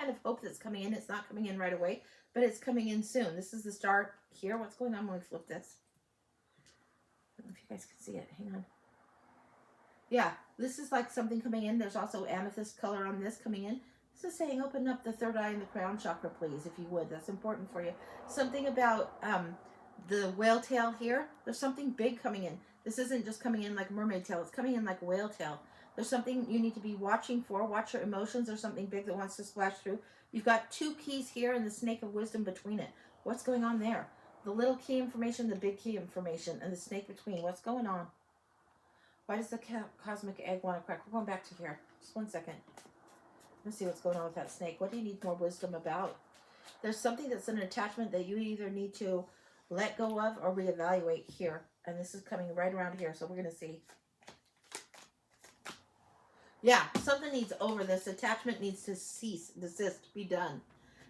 kind of hope that's coming in. It's not coming in right away, but it's coming in soon. This is the star here. What's going on when we flip this? I don't know if you guys can see it. Hang on. Yeah, this is like something coming in. There's also amethyst color on this coming in. This is saying open up the third eye and the crown chakra, please, if you would. That's important for you. Something about the whale tail here. There's something big coming in. This isn't just coming in like mermaid tail. It's coming in like whale tail. There's something you need to be watching for. Watch your emotions. There's something big that wants to splash through. You've got 2 keys here and the snake of wisdom between it. What's going on there? The little key information, the big key information, and the snake between. What's going on? Why does the cosmic egg want to crack? We're going back to here. Just 1 second. Let's see what's going on with that snake. What do you need more wisdom about? There's something that's an attachment that you either need to let go of or reevaluate here. And this is coming right around here. So we're going to see. Yeah, something needs over. This attachment needs to cease, desist, be done.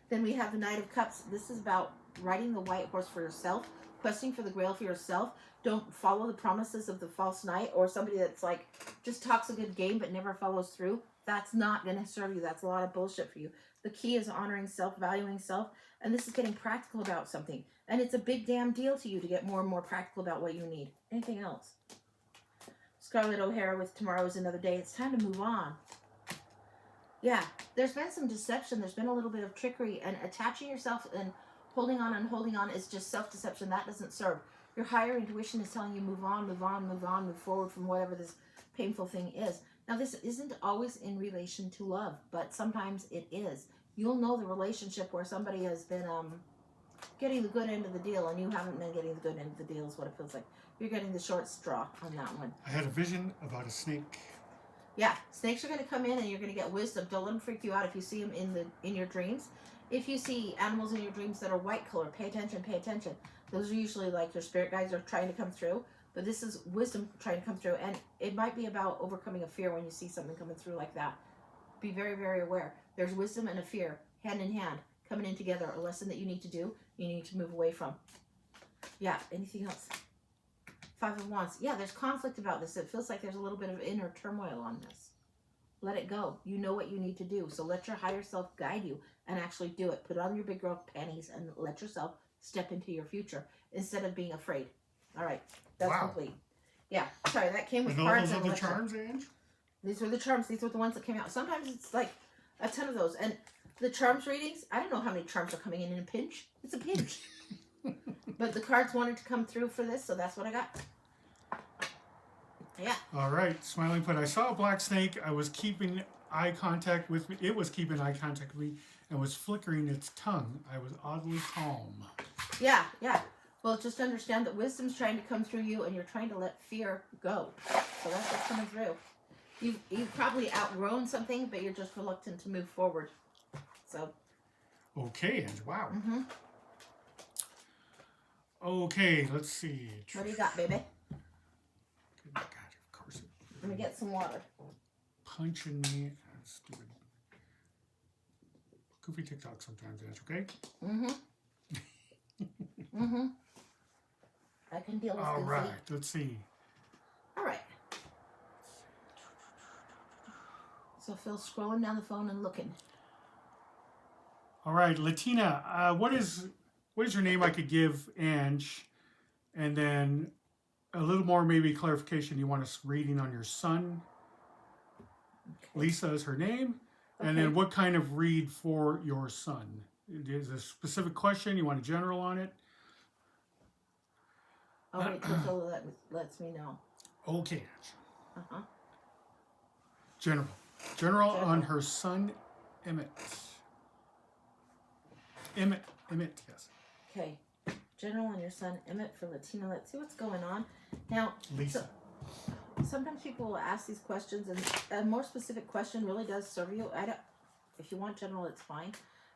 Then we have the Knight of Cups. This is about riding the white horse for yourself, questing for the grail for yourself. Don't follow the promises of the false knight or somebody that's like just talks a good game but never follows through. That's not going to serve you. That's a lot of bullshit for you. The key is honoring self, valuing self, and this is getting practical about something. And it's a big damn deal to you to get more and more practical about what you need. Anything else? Scarlett O'Hara with Tomorrow is Another Day. It's time to move on. Yeah, there's been some deception. There's been a little bit of trickery, and attaching yourself and holding on is just self-deception. That doesn't serve. Your higher intuition is telling you move on, move on, move on, move forward from whatever this painful thing is. Now, this isn't always in relation to love, but sometimes it is. You'll know the relationship where somebody has been getting the good end of the deal, and you haven't been getting the good end of the deal is what it feels like. You're getting the short straw on that one. I had a vision about a snake. Yeah, snakes are going to come in and you're going to get wisdom. Don't let them freak you out if you see them in your dreams. If you see animals in your dreams that are white color, pay attention, pay attention. Those are usually like your spirit guides are trying to come through. But this is wisdom trying to come through. And it might be about overcoming a fear when you see something coming through like that. Be very, very aware. There's wisdom and a fear, hand in hand, coming in together. A lesson that you need to do, you need to move away from. Yeah, anything else? 5 of Wands. Yeah, there's conflict about this. It feels like there's a little bit of inner turmoil on this. Let it go. You know what you need to do. So let your higher self guide you and actually do it. Put on your big girl panties and let yourself step into your future instead of being afraid. All right. That's complete. Yeah. Sorry, that came with cards. Those are the charms, Ange? These were the charms. These were the ones that came out. Sometimes it's like a ton of those. And the charms readings, I don't know how many charms are coming in a pinch. It's a pinch. But the cards wanted to come through for this, so that's what I got. Yeah. All right, Smiling Put. I saw a black snake. I was keeping eye contact with me. It was keeping eye contact with me and was flickering its tongue. I was oddly calm. Yeah, yeah. Well, just understand that wisdom's trying to come through you and you're trying to let fear go. So that's what's coming through. You've probably outgrown something, but you're just reluctant to move forward. So. Okay, Ange. Wow. Mm-hmm. Okay, let's see. What do you got, baby? Good God, of course. Let me get some water. Punching me. Stupid. Goofy TikTok sometimes, Ange, okay? Mm-hmm. Mm-hmm. I can deal with All goofy. right, let's see. All right. So Phil's scrolling down the phone and looking. All right, Latina, what is your name I could give Ange? And then a little more maybe clarification. You want us reading on your son? Okay. Lisa is her name. Okay. And then what kind of read for your son? Is there a specific question? You want a general on it? I'll wait till Phil lets me know. Okay. Uh-huh. General on her son, Emmett. Emmett, yes. Okay. General on your son, Emmett for Latina. Let's see what's going on. Now, Lisa. Sometimes people will ask these questions, and a more specific question really does serve you. If you want general, it's fine.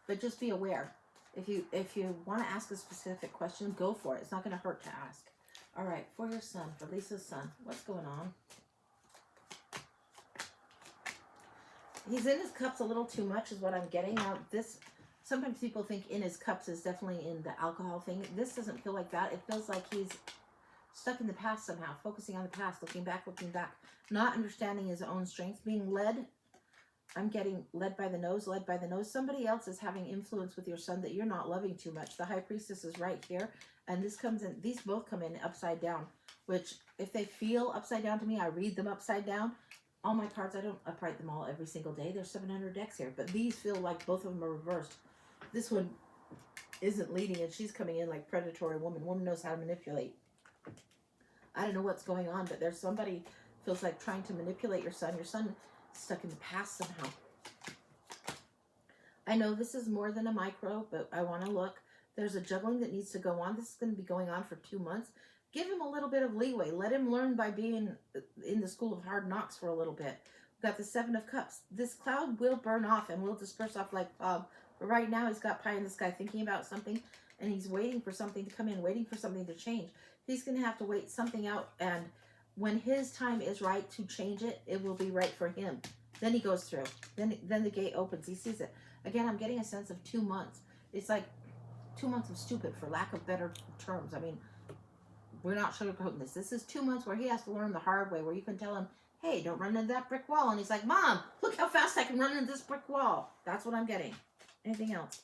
But just be aware. If you want to ask a specific question, go for it. It's not going to hurt to ask. All right, for your son, for Lisa's son, what's going on? He's in his cups a little too much is what I'm getting. Now, sometimes people think in his cups is definitely in the alcohol thing. This doesn't feel like that. It feels like he's stuck in the past somehow, focusing on the past, looking back, not understanding his own strengths, being led I'm getting led by the nose, led by the nose. Somebody else is having influence with your son that you're not loving too much. The High Priestess is right here. And this comes in, these both come in upside down, which if they feel upside down to me, I read them upside down. All my cards, I don't upright them all every single day. There's 700 decks here, but these feel like both of them are reversed. This one isn't leading, and she's coming in like predatory woman. Woman knows how to manipulate. I don't know what's going on, but there's somebody feels like trying to manipulate your son. Your son is stuck in the past somehow. I know this is more than a micro, but I want to look. There's a juggling that needs to go on. This is going to be going on for 2 months. Give him a little bit of leeway. Let him learn by being in the school of hard knocks for a little bit. We've got the 7 of Cups. This cloud will burn off and will disperse off like fog. But right now he's got pie in the sky thinking about something, and he's waiting for something to come in, waiting for something to change. He's going to have to wait something out, and when his time is right to change it, it will be right for him. Then he goes through. Then the gate opens. He sees it. Again, I'm getting a sense of 2 months. It's like 2 months of stupid, for lack of better terms. I mean, we're not sugarcoating this. This is 2 months where he has to learn the hard way, where you can tell him, hey, don't run into that brick wall. And he's like, Mom, look how fast I can run into this brick wall. That's what I'm getting. Anything else?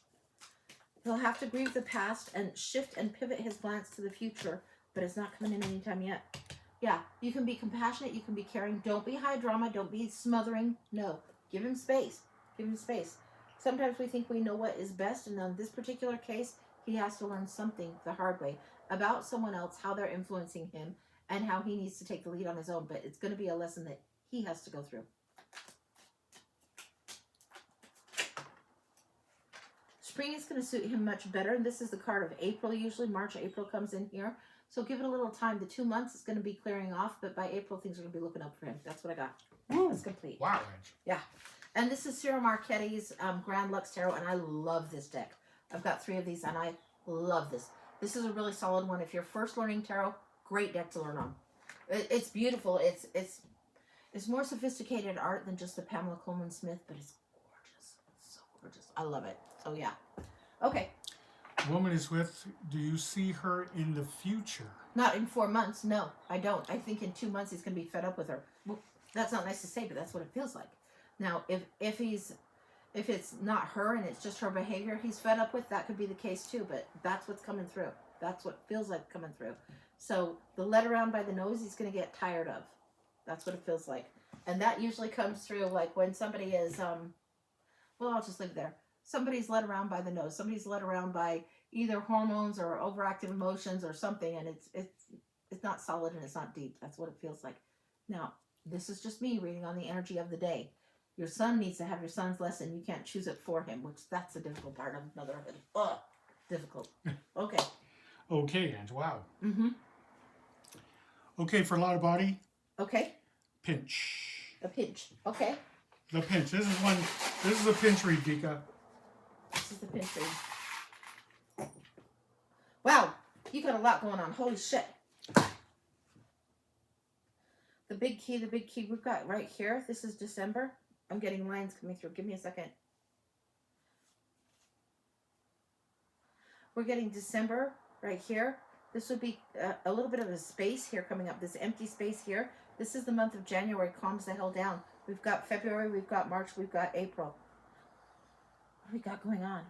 He'll have to grieve the past and shift and pivot his glance to the future, but it's not coming in anytime yet. Yeah, you can be compassionate, you can be caring. Don't be high drama, don't be smothering. No, give him space. Give him space. Sometimes we think we know what is best, and in this particular case, he has to learn something the hard way about someone else, how they're influencing him, and how he needs to take the lead on his own. But it's going to be a lesson that he has to go through. Spring is going to suit him much better, and this is the card of April. Usually March, April comes in here. So give it a little time. The 2 months is going to be clearing off, but by April, things are going to be looking up for him. That's what I got. Woo. That's complete. Wow, Ange. Yeah. And this is Cyril Marchetti's Grand Lux Tarot, and I love this deck. I've got 3 of these, and I love this. This is a really solid one. If you're first learning tarot, great deck to learn on. It's beautiful. It's more sophisticated art than just the Pamela Coleman Smith, but it's gorgeous. It's so gorgeous. I love it. So, yeah. Okay. Woman is with, do you see her in the future? Not in 4 months. No, I don't. I think in 2 months he's going to be fed up with her. Well, that's not nice to say, but that's what it feels like. Now, if it's not her and it's just her behavior he's fed up with, that could be the case too, but that's what's coming through. That's what feels like coming through. So the led around by the nose he's going to get tired of. That's what it feels like. And that usually comes through like when somebody is, well, I'll just leave it there. Somebody's led around by the nose. Somebody's led around by either hormones or overactive emotions or something, and it's not solid and it's not deep. That's what it feels like. Now, this is just me reading on the energy of the day. Your son needs to have your son's lesson. You can't choose it for him, which that's the difficult part of motherhood. Ugh, difficult. Okay. Okay, Ange. Wow. Mm-hmm. Okay, for Lotta Body. Okay. Pinch. A pinch. Okay. The pinch. This is a pinch read, Vika. This is the pinch read. Wow, you got a lot going on. Holy shit. The big key we've got right here. This is December. I'm getting lines coming through. Give me a second. We're getting December right here. This would be a little bit of a space here coming up. This empty space here. This is the month of January. Calms the hell down. We've got February. We've got March. We've got April. What do we got going on?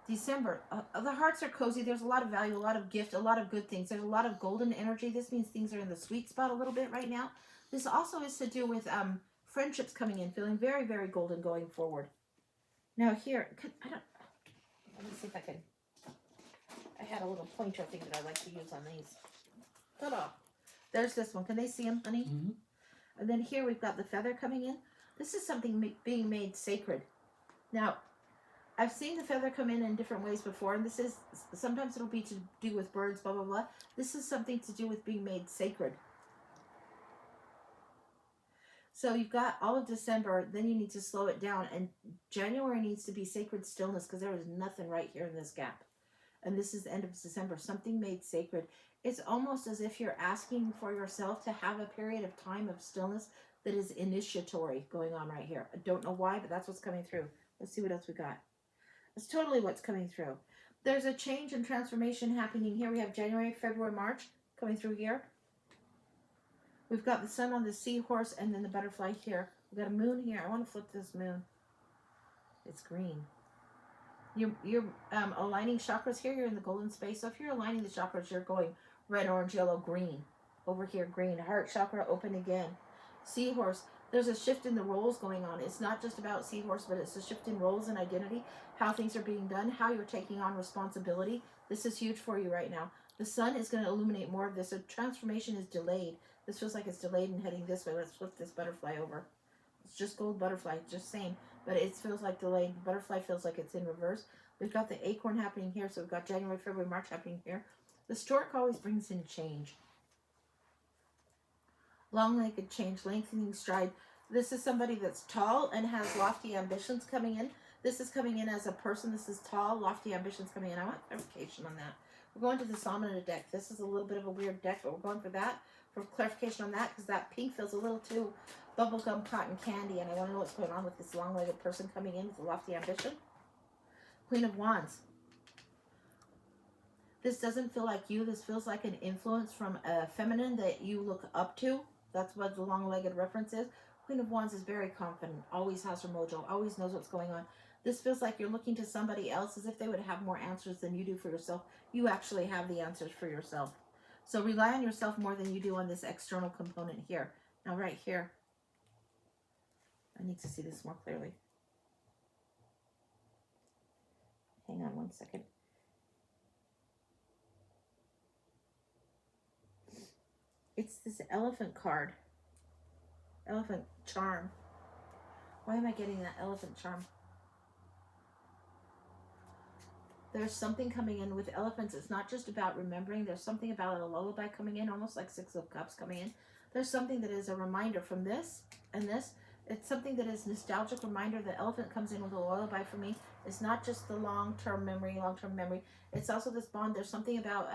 December. The hearts are cozy. There's a lot of value, a lot of gift, a lot of good things. There's a lot of golden energy. This means things are in the sweet spot a little bit right now. This also is to do with friendships coming in, feeling very, very golden going forward. Now here, let me see if I can. I had a little pointer thing that I like to use on these. Ta-da. There's this one. Can they see them, honey? Mm-hmm. And then here we've got the feather coming in. This is something being made sacred. Now, I've seen the feather come in different ways before, and this is, sometimes it'll be to do with birds, blah, blah, blah. This is something to do with being made sacred. So you've got all of December, then you need to slow it down, and January needs to be sacred stillness because there is nothing right here in this gap. And this is the end of December, something made sacred. It's almost as if you're asking for yourself to have a period of time of stillness that is initiatory going on right here. I don't know why, but that's what's coming through. Let's see what else we got. That's totally what's coming through. There's a change and transformation happening here. We have January, February, March coming through here. We've got the sun on the seahorse and then the butterfly here. We got a moon here. I want to flip this moon. It's green. You're aligning chakras here. You're in the golden space. So if you're aligning the chakras, you're going red, orange, yellow, green. Over here, green. Heart chakra open again. Seahorse. There's a shift in the roles going on. It's not just about seahorse, but it's a shift in roles and identity, how things are being done, how you're taking on responsibility. This is huge for you right now. The sun is going to illuminate more of this. A transformation is delayed. This feels like it's delayed and heading this way. Let's flip this butterfly over. It's just gold butterfly, just same, but it feels like delayed. The butterfly feels like it's in reverse. We've got the acorn happening here, so we've got January, February, March happening here. The stork always brings in change. Long-legged change, lengthening stride. This is somebody that's tall and has lofty ambitions coming in. This is coming in as a person. This is tall, lofty ambitions coming in. I want clarification on that. We're going to the Samana deck. This is a little bit of a weird deck, but we're going for that, for clarification on that, because that pink feels a little too bubblegum cotton candy, and I want to know what's going on with this long-legged person coming in with a lofty ambition. Queen of Wands. This doesn't feel like you. This feels like an influence from a feminine that you look up to. That's what the long-legged reference is. Queen of Wands is very confident, always has her mojo, always knows what's going on. This feels like you're looking to somebody else as if they would have more answers than you do for yourself. You actually have the answers for yourself. So rely on yourself more than you do on this external component here. Now right here, I need to see this more clearly. Hang on one second. It's this elephant card. Elephant charm. Why am I getting that elephant charm? There's something coming in with elephants. It's not just about remembering. There's something about a lullaby coming in, almost like Six of Cups coming in. There's something that is a reminder from this and this. It's something that is nostalgic reminder. The elephant comes in with a lullaby for me. It's not just the long-term memory. It's also this bond. There's something about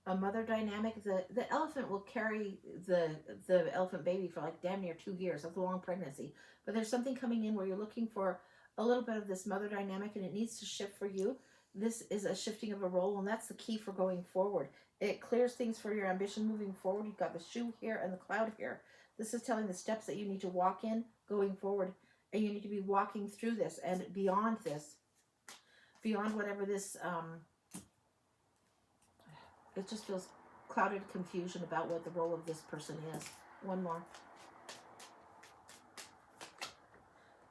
a mother dynamic. The elephant will carry the elephant baby for like damn near 2 years. That's a long pregnancy. But there's something coming in where you're looking for a little bit of this mother dynamic, and it needs to shift for you. This is a shifting of a role, and that's the key for going forward. It clears things for your ambition moving forward. You've got the shoe here and the cloud here. This is telling the steps that you need to walk in going forward, and you need to be walking through this and beyond this, beyond whatever this, it just feels clouded confusion about what the role of this person is. One more.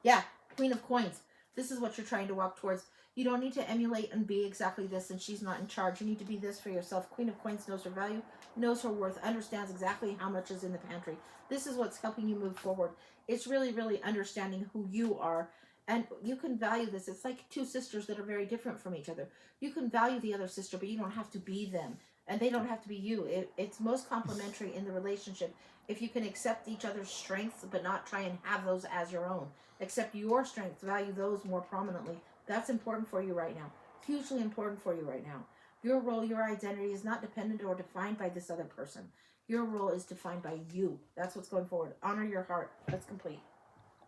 Yeah, Queen of Coins. This is what you're trying to walk towards. You don't need to emulate and be exactly this, and she's not in charge. You need to be this for yourself. Queen of Coins knows her value, knows her worth, understands exactly how much is in the pantry. This is what's helping you move forward. It's really, really understanding who you are, and you can value this. It's like two sisters that are very different from each other. You can value the other sister, but you don't have to be them, and they don't have to be you. It's most complementary in the relationship if you can accept each other's strengths, but not try and have those as your own. Accept your strengths, value those more prominently. That's important for you right now. Hugely important for you right now. Your role, your identity is not dependent or defined by this other person. Your role is defined by you. That's what's going forward. Honor your heart. That's complete.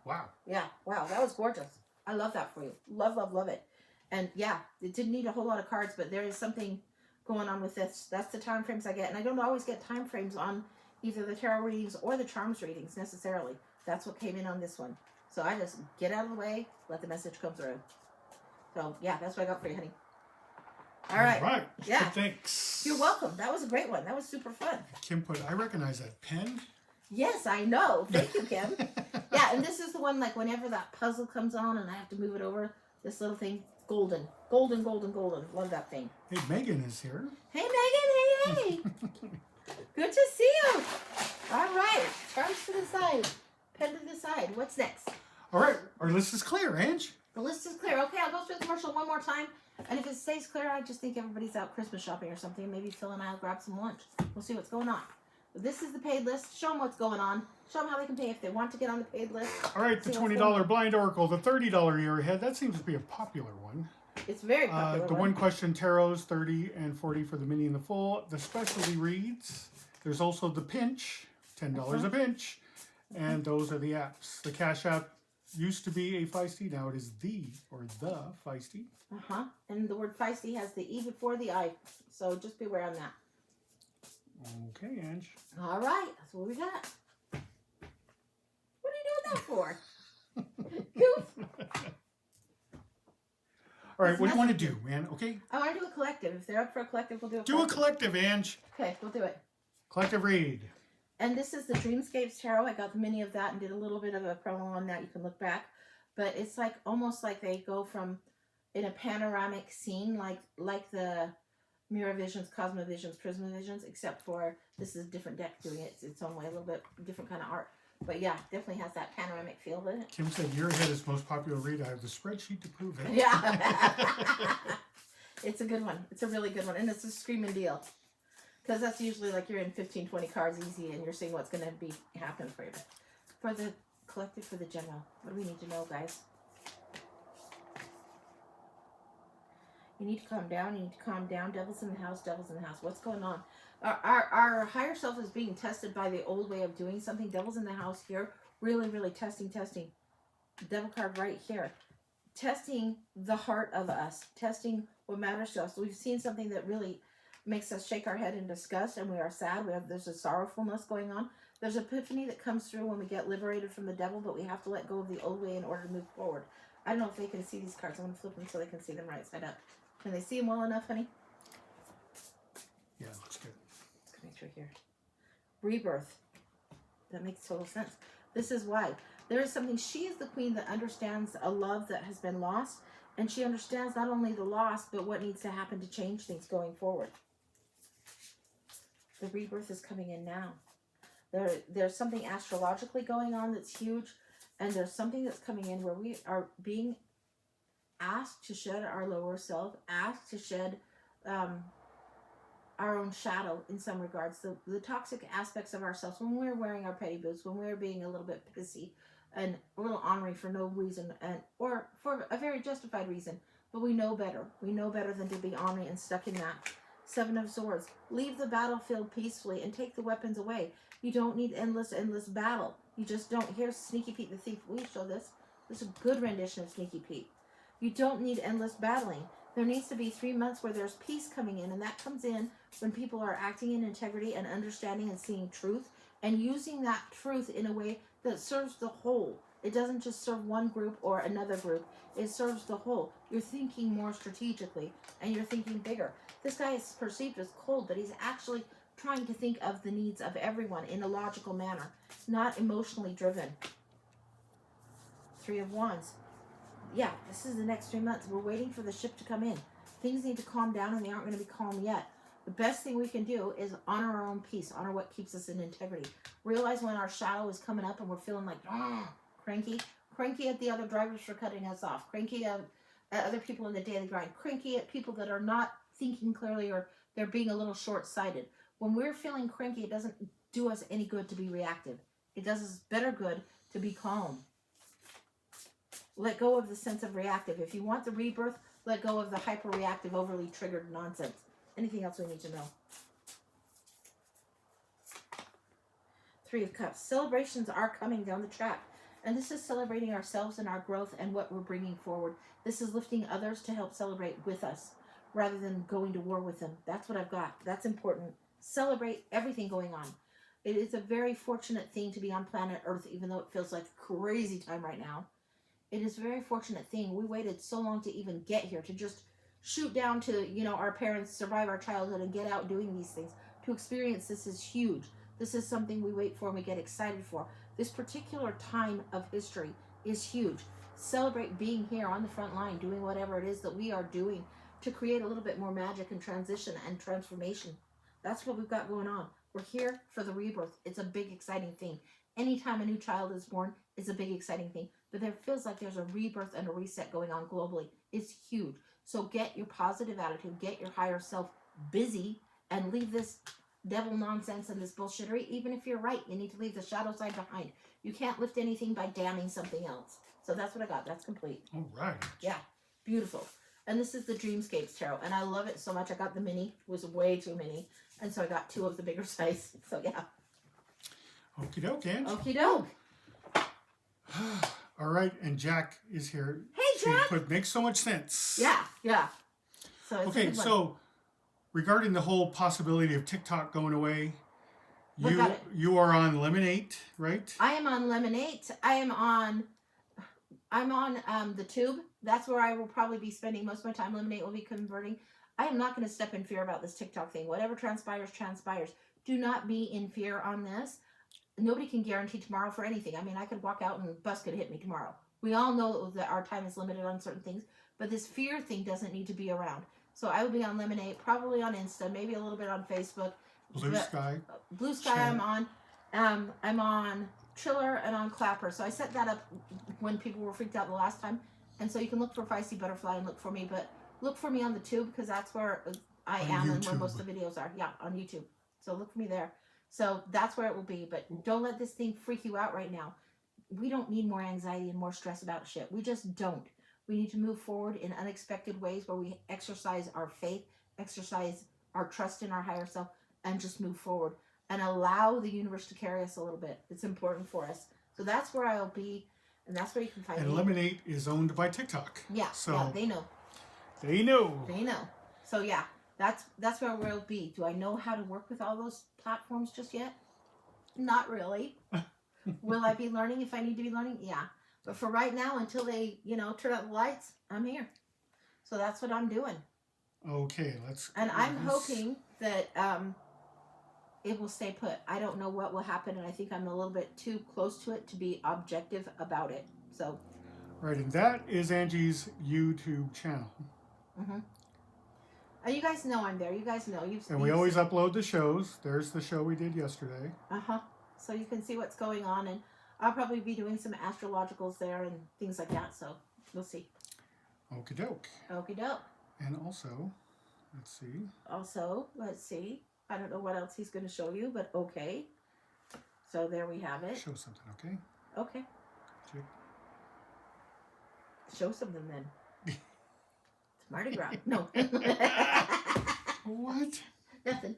Wow. Yeah. Wow. That was gorgeous. I love that for you. Love, love, love it. And yeah, it didn't need a whole lot of cards, but there is something going on with this. That's the time frames I get. And I don't always get time frames on either the tarot readings or the charms readings necessarily. That's what came in on this one. So I just get out of the way, let the message come through. So, yeah, that's what I got for you, honey. All right. All right. Yeah. Thanks. You're welcome. That was a great one. That was super fun. Kim put, I recognize that pen. Yes, I know. Thank you, Kim. Yeah, and this is the one, like, whenever that puzzle comes on and I have to move it over, this little thing, golden. Golden, golden, golden. Love that thing. Hey, Megan is here. Hey, Megan. Hey, hey. Good to see you. All right. Charms to the side. Pen to the side. What's next? All right. Our list is clear, Ange. The list is clear. Okay, I'll go through the commercial one more time. And if it stays clear, I just think everybody's out Christmas shopping or something. Maybe Phil and I will grab some lunch. We'll see what's going on. But this is the paid list. Show them what's going on. Show them how they can pay if they want to get on the paid list. All right, the $20 blind oracle, the $30 year ahead. That seems to be a popular one. It's very popular. The one question tarots, 30 and 40 for the mini and the full. The specialty reads. There's also the pinch, $10 a pinch. And those are the apps. The Cash App used to be a feisty, now it is the feisty. And the word feisty has the E before the I, so just beware on that. Okay, Ange. All right, that's what we got. What are you doing that for? Goof. All right, what do you want to do, man? Okay? I want to do a collective. If they're up for a collective, we'll do a Do a collective. collective, Ange. Okay, we'll do it. Collective read. And this is the Dreamscapes Tarot. I got the mini of that and did a little bit of a promo on that. You can look back. But it's like almost like they go from in a panoramic scene, like the Mirror Visions, Cosmovisions, Prismavisions, except for this is a different deck doing it. It's its own way, a little bit different kind of art. But yeah, definitely has that panoramic feel in it. Kim said, "Your head is most popular read. I have the spreadsheet to prove it." Yeah. It's a good one. It's a really good one. And it's a screaming deal. Because that's usually like you're in 15, 20 cards easy and you're seeing what's going to be happen for you. But for the collective, for the general, what do we need to know, guys? You need to calm down. You need to calm down. Devil's in the house. Devil's in the house. What's going on? Our higher self is being tested by the old way of doing something. Devil's in the house here. Really, really testing. Devil card right here. Testing the heart of us. Testing what matters to us. We've seen something that really makes us shake our head in disgust, and we are sad. There's a sorrowfulness going on. There's epiphany that comes through when we get liberated from the devil, but we have to let go of the old way in order to move forward. I don't know if they can see these cards. I'm going to flip them so they can see them right side up. Can they see them well enough, honey? Yeah, looks good. It's coming through here. Rebirth. That makes total sense. This is why. There is something. She is the queen that understands a love that has been lost, and she understands not only the loss, but what needs to happen to change things going forward. The rebirth is coming in now. There's something astrologically going on that's huge, and there's something that's coming in where we are being asked to shed our lower self, asked to shed our own shadow in some regards. The toxic aspects of ourselves, when we're wearing our petty boots, when we're being a little bit pissy and a little ornery for no reason, or for a very justified reason, but we know better. We know better than to be ornery and stuck in that. Seven of Swords. Leave the battlefield peacefully and take the weapons away. You don't need endless battle. You just don't. Here's Sneaky Pete the Thief. Will you show this? This is a good rendition of Sneaky Pete. You don't need endless battling. There needs to be 3 months where there's peace coming in, and that comes in when people are acting in integrity and understanding and seeing truth and using that truth in a way that serves the whole. It doesn't just serve one group or another group. It serves the whole. You're thinking more strategically, and you're thinking bigger. This guy is perceived as cold, but he's actually trying to think of the needs of everyone in a logical manner, not emotionally driven. Three of Wands. Yeah, this is the next 3 months. We're waiting for the ship to come in. Things need to calm down, and they aren't going to be calm yet. The best thing we can do is honor our own peace, honor what keeps us in integrity. Realize when our shadow is coming up and we're feeling like, cranky at the other drivers for cutting us off, cranky at other people in the daily grind, cranky at people that are not thinking clearly or they're being a little short-sighted. When we're feeling cranky, it doesn't do us any good to be reactive. It does us better good to be calm. Let go of the sense of reactive. If you want the rebirth, let go of the hyper-reactive, overly triggered nonsense. Anything else we need to know? Three of Cups. Celebrations are coming down the track. And this is celebrating ourselves and our growth and what we're bringing forward. This is lifting others to help celebrate with us rather than going to war with them. That's what I've got. That's important. Celebrate everything going on. It is a very fortunate thing to be on planet Earth, even though it feels like a crazy time right now. It is a very fortunate thing. We waited so long to even get here, to just shoot down to, our parents, survive our childhood, and get out doing these things. To experience this is huge. This is something we wait for and we get excited for. This particular time of history is huge. Celebrate being here on the front line, doing whatever it is that we are doing to create a little bit more magic and transition and transformation. That's what we've got going on. We're here for the rebirth. It's a big, exciting thing. Anytime a new child is born, it's a big, exciting thing. But there feels like there's a rebirth and a reset going on globally. It's huge. So get your positive attitude, get your higher self busy, and leave this devil nonsense and this bullshittery. Even if you're right, you need to leave the shadow side behind. You can't lift anything by damning something else. So that's what I got. That's complete. All right. Yeah. Beautiful. And this is the Dreamscapes Tarot. And I love it so much. I got the mini. It was way too mini. And so I got 2 of the bigger size. So yeah. Okie doke, Ange. Okie doke. All right, and Jack is here. Hey, Jack. It makes so much sense. Yeah. So it's okay, so regarding the whole possibility of TikTok going away, You are on Lemonade, right? I am on Lemonade. I'm on the Tube. That's where I will probably be spending most of my time. Lemonade will be converting. I am not going to step in fear about this TikTok thing. Whatever transpires, transpires. Do not be in fear on this. Nobody can guarantee tomorrow for anything. I mean, I could walk out and a bus could hit me tomorrow. We all know that our time is limited on certain things, but this fear thing doesn't need to be around. So I will be on Lemonade, probably on Insta, maybe a little bit on Facebook. Blue Sky. Blue Sky, I'm on. I'm on Triller and on Clapper. So I set that up when people were freaked out the last time. And so you can look for Feisty Butterfly and look for me, but look for me on the Tube because that's where I am and where most of the videos are. Yeah, on YouTube. So look for me there. So that's where it will be. But don't let this thing freak you out right now. We don't need more anxiety and more stress about shit. We just don't. We need to move forward in unexpected ways where we exercise our faith, exercise our trust in our higher self, and just move forward and allow the universe to carry us a little bit. It's important for us. So that's where I'll be, and that's where you can find me. And Lemonade is owned by TikTok. Yeah, so yeah, they know. They know. They know. So yeah, that's where we'll be. Do I know how to work with all those platforms just yet? Not really. Will I be learning if I need to be learning? Yeah. But for right now, until they, turn out the lights, I'm here. So that's what I'm doing. Okay, let's. And I'm hoping that it will stay put. I don't know what will happen, and I think I'm a little bit too close to it to be objective about it. So. Right, and that is Angie's YouTube channel. Mm-hmm. You guys know I'm there. You guys know. We always upload the shows. There's the show we did yesterday. Uh-huh. So you can see what's going on, and I'll probably be doing some astrologicals there and things like that. So we'll see. Okie doke. Okie doke. And also, let's see. I don't know what else he's going to show you, but okay. So there we have it. Show something, okay? Okay. Check. Show something then. It's Mardi Gras. No. What? Nothing.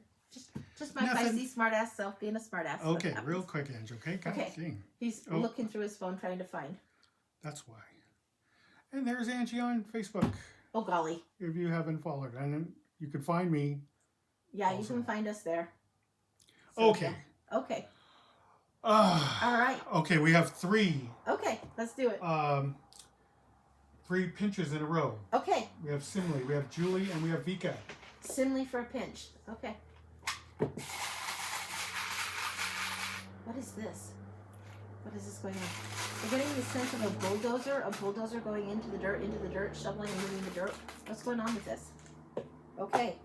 Just my feisty smartass self being a smartass. Okay, real quick, Ange, okay? God dang. He's looking through his phone trying to find. That's why. And there's Angie on Facebook. Oh, golly. If you haven't followed. And then you can find me. Yeah, also. You can find us there. So, okay. Yeah. Okay. All right. Okay, we have 3. Okay, let's do it. 3 pinches in a row. Okay. We have Simli, we have Julie, and we have Vika. Simli for a pinch. Okay. What is this? What is this going on? We're getting the sense of a bulldozer going into the dirt, shoveling and moving the dirt. What's going on with this? Okay.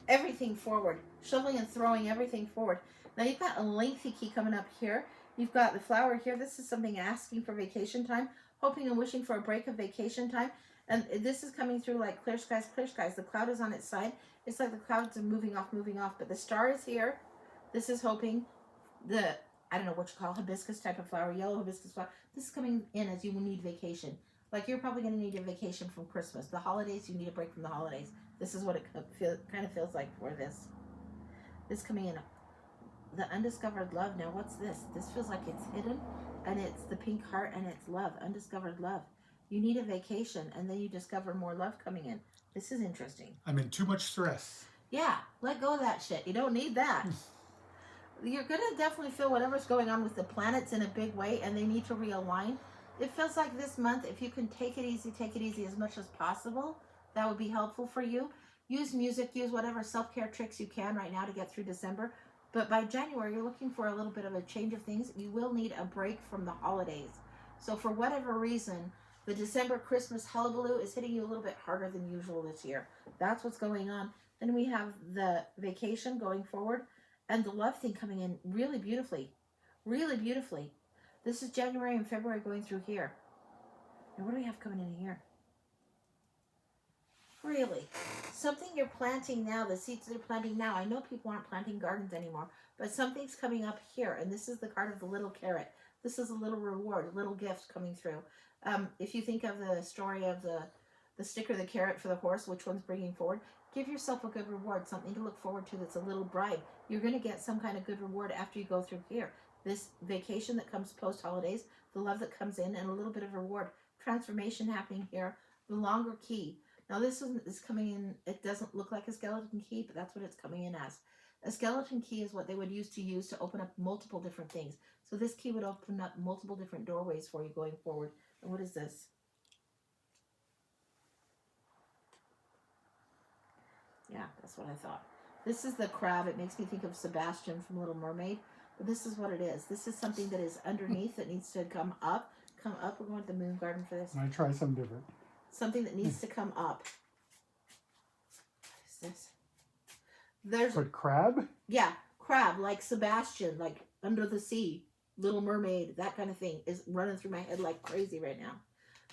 Everything forward. Shoveling and throwing everything forward. Now you've got a lengthy key coming up here. You've got the flower here. This is something asking for vacation time, hoping and wishing for a break of vacation time. And this is coming through like clear skies, clear skies. The cloud is on its side. It's like the clouds are moving off, but the star is here. This is hoping I don't know what you call hibiscus type of flower, yellow hibiscus flower. This is coming in as you will need vacation. Like you're probably going to need a vacation from Christmas. The holidays, you need a break from the holidays. This is what it kind of feels like for this. This coming in. The undiscovered love. Now what's this? This feels like it's hidden, and it's the pink heart, and it's love, undiscovered love. You need a vacation, and then you discover more love coming in. This is interesting. I'm in too much stress. Yeah, let go of that shit. You don't need that. You're going to definitely feel whatever's going on with the planets in a big way, and they need to realign. It feels like this month, if you can take it easy as much as possible, that would be helpful for you. Use music, use whatever self-care tricks you can right now to get through December. But by January, you're looking for a little bit of a change of things. You will need a break from the holidays. So for whatever reason, the December Christmas hullabaloo is hitting you a little bit harder than usual this year. That's what's going on. Then we have the vacation going forward and the love thing coming in really beautifully. Really beautifully. This is January and February going through here. And what do we have coming in here? Really. Something you're planting now, the seeds that you're planting now. I know people aren't planting gardens anymore, but something's coming up here. And this is the card of the little carrot. This is a little reward, a little gift coming through. If you think of the story of the stick or the carrot for the horse, which one's bringing forward, give yourself a good reward, something to look forward to that's a little bribe. You're going to get some kind of good reward after you go through here. This vacation that comes post-holidays, the love that comes in, and a little bit of reward. Transformation happening here. The longer key. Now this is coming in, it doesn't look like a skeleton key, but that's what it's coming in as. A skeleton key is what they would use to open up multiple different things. So this key would open up multiple different doorways for you going forward. And what is this? Yeah, that's what I thought. This is the crab. It makes me think of Sebastian from Little Mermaid. But this is what it is. This is something that is underneath that needs to come up. Come up. We're going to the moon garden for this. I try something different. Something that needs to come up. What is this? There's But crab? Yeah, crab, like Sebastian, like Under the Sea, Little Mermaid, that kind of thing is running through my head like crazy right now.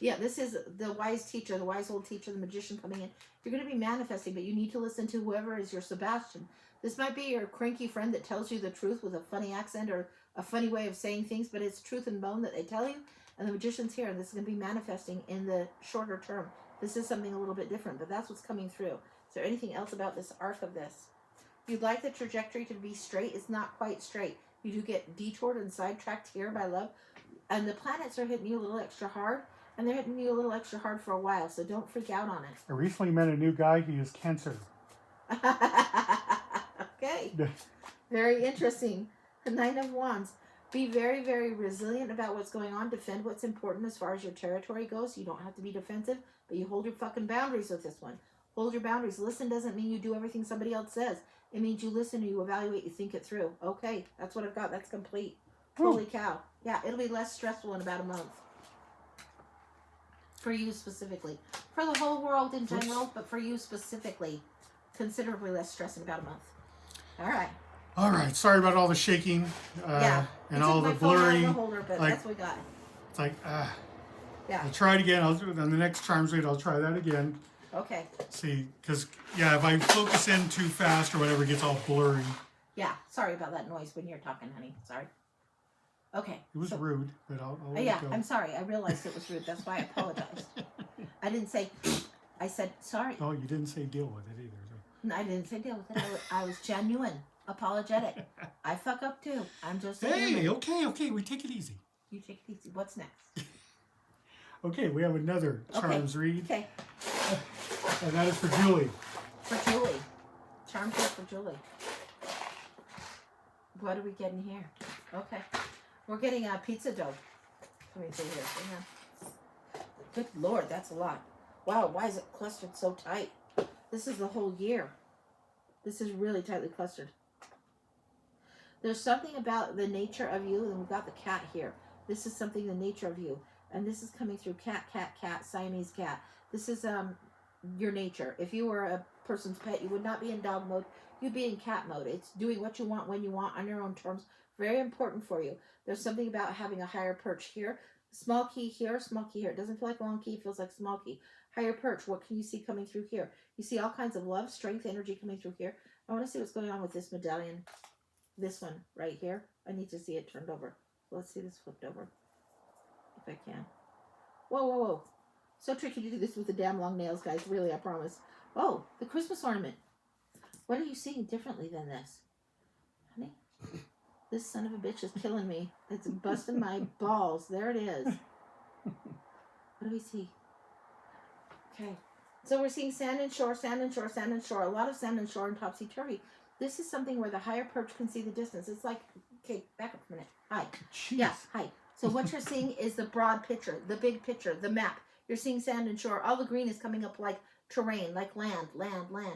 Yeah, this is the wise teacher, the wise old teacher, the magician coming in. You're going to be manifesting, but you need to listen to whoever is your Sebastian. This might be your cranky friend that tells you the truth with a funny accent or a funny way of saying things, but it's truth and bone that they tell you. And the magician's here, and this is going to be manifesting in the shorter term. This is something a little bit different, but that's what's coming through. Is there anything else about this arc of this? You'd like the trajectory to be straight. It's not quite straight. You do get detoured and sidetracked here by love. And the planets are hitting you a little extra hard. And they're hitting you a little extra hard for a while. So don't freak out on it. I recently met a new guy. He is Cancer. Okay. Very interesting. The Nine of Wands. Be very, very resilient about what's going on. Defend what's important as far as your territory goes. You don't have to be defensive, but you hold your fucking boundaries with this one. Hold your boundaries. Listen doesn't mean you do everything somebody else says. It means you listen, you evaluate, you think it through. Okay, that's what I've got. That's complete. Holy cow. Yeah, it'll be less stressful in about a month. For you specifically. For the whole world in general, but for you specifically, considerably less stress in about a month. All right. All right. Sorry about all the shaking and all the blurry. The holder, but like, that's what we got. It's like, yeah. I'll try it again. On the next charms read, I'll try that again. Okay. See, because, yeah, if I focus in too fast or whatever, it gets all blurry. Yeah. Sorry about that noise when you're talking, honey. Sorry. Okay. It was rude, but I'll let yeah, it go. I'm sorry. I realized it was rude. That's why I apologized. I didn't say, I said sorry. Oh, you didn't say deal with it either. So. No, I didn't say deal with it. I was genuine, apologetic. I fuck up too. I'm just Hey, okay. We take it easy. You take it easy. What's next? Okay, we have another charms read. Okay. And that is for Julie. For Julie. Charms read for Julie. What are we getting here? Okay. We're getting a pizza dough coming through here. Hang on. Good Lord, that's a lot. Wow, why is it clustered so tight? This is the whole year. This is really tightly clustered. There's something about the nature of you, and we've got the cat here. This is something, the nature of you. And this is coming through cat, Siamese cat. This is your nature. If you were a person's pet, you would not be in dog mode. You'd be in cat mode. It's doing what you want, when you want, on your own terms. Very important for you. There's something about having a higher perch here. Small key here, small key here. It doesn't feel like long key, it feels like small key. Higher perch, what can you see coming through here? You see all kinds of love, strength, energy coming through here. I want to see what's going on with this medallion. This one right here. I need to see it turned over. Let's see this flipped over. If I can. Whoa. So tricky to do this with the damn long nails, guys. Really, I promise. Oh, the Christmas ornament. What are you seeing differently than this? Honey? This son of a bitch is killing me. It's busting my balls. There it is. What do we see? Okay. So we're seeing sand and shore, sand and shore, sand and shore. A lot of sand and shore and topsy-turvy. This is something where the higher perch can see the distance. It's like, okay, back up for a minute. Hi. Jeez. Yeah, hi. So what you're seeing is the broad picture, the big picture, the map. You're seeing sand and shore. All the green is coming up like terrain, like land,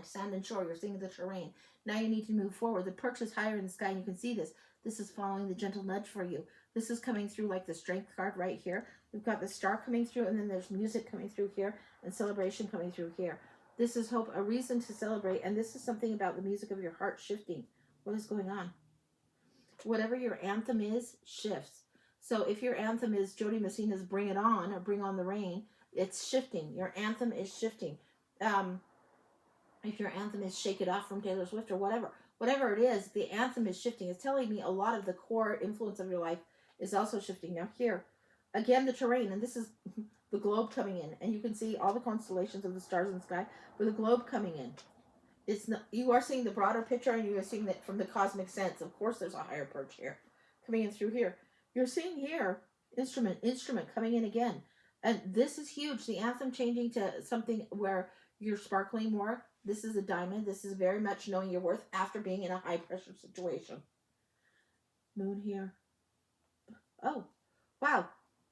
sand and shore. You're seeing the terrain. Now you need to move forward. The perch is higher in the sky, and you can see this. This is following the gentle nudge for you. This is coming through like the strength card right here. We've got the star coming through, and then there's music coming through here, and celebration coming through here. This is hope, a reason to celebrate, and this is something about the music of your heart shifting. What is going on? Whatever your anthem is, shifts. So if your anthem is Jody Messina's Bring It On, or Bring On the Rain, it's shifting. Your anthem is shifting. If your anthem is Shake It Off from Taylor Swift or whatever it is, the anthem is shifting. It's telling me a lot of the core influence of your life is also shifting. Now here, again, the terrain, and this is the globe coming in, and you can see all the constellations of the stars in the sky with the globe coming in. It's not, you are seeing the broader picture, and you are seeing that from the cosmic sense. Of course, there's a higher perch here coming in through here. You're seeing here instrument coming in again, and this is huge. The anthem changing to something where You're sparkling more. This is a diamond. This is very much knowing your worth after being in a high pressure situation. Moon here. Oh, wow.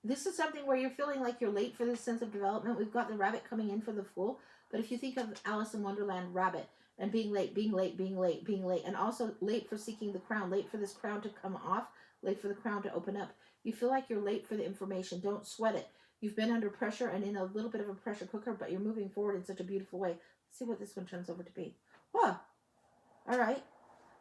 This is something where you're feeling like you're late for this sense of development. We've got the rabbit coming in for the Fool. But if you think of Alice in Wonderland rabbit and being late, being late, being late, being late, and also late for seeking the crown, late for this crown to come off, late for the crown to open up. You feel like you're late for the information. Don't sweat it. You've been under pressure and in a little bit of a pressure cooker, but you're moving forward in such a beautiful way. Let's see what this one turns over to be. Whoa. All right.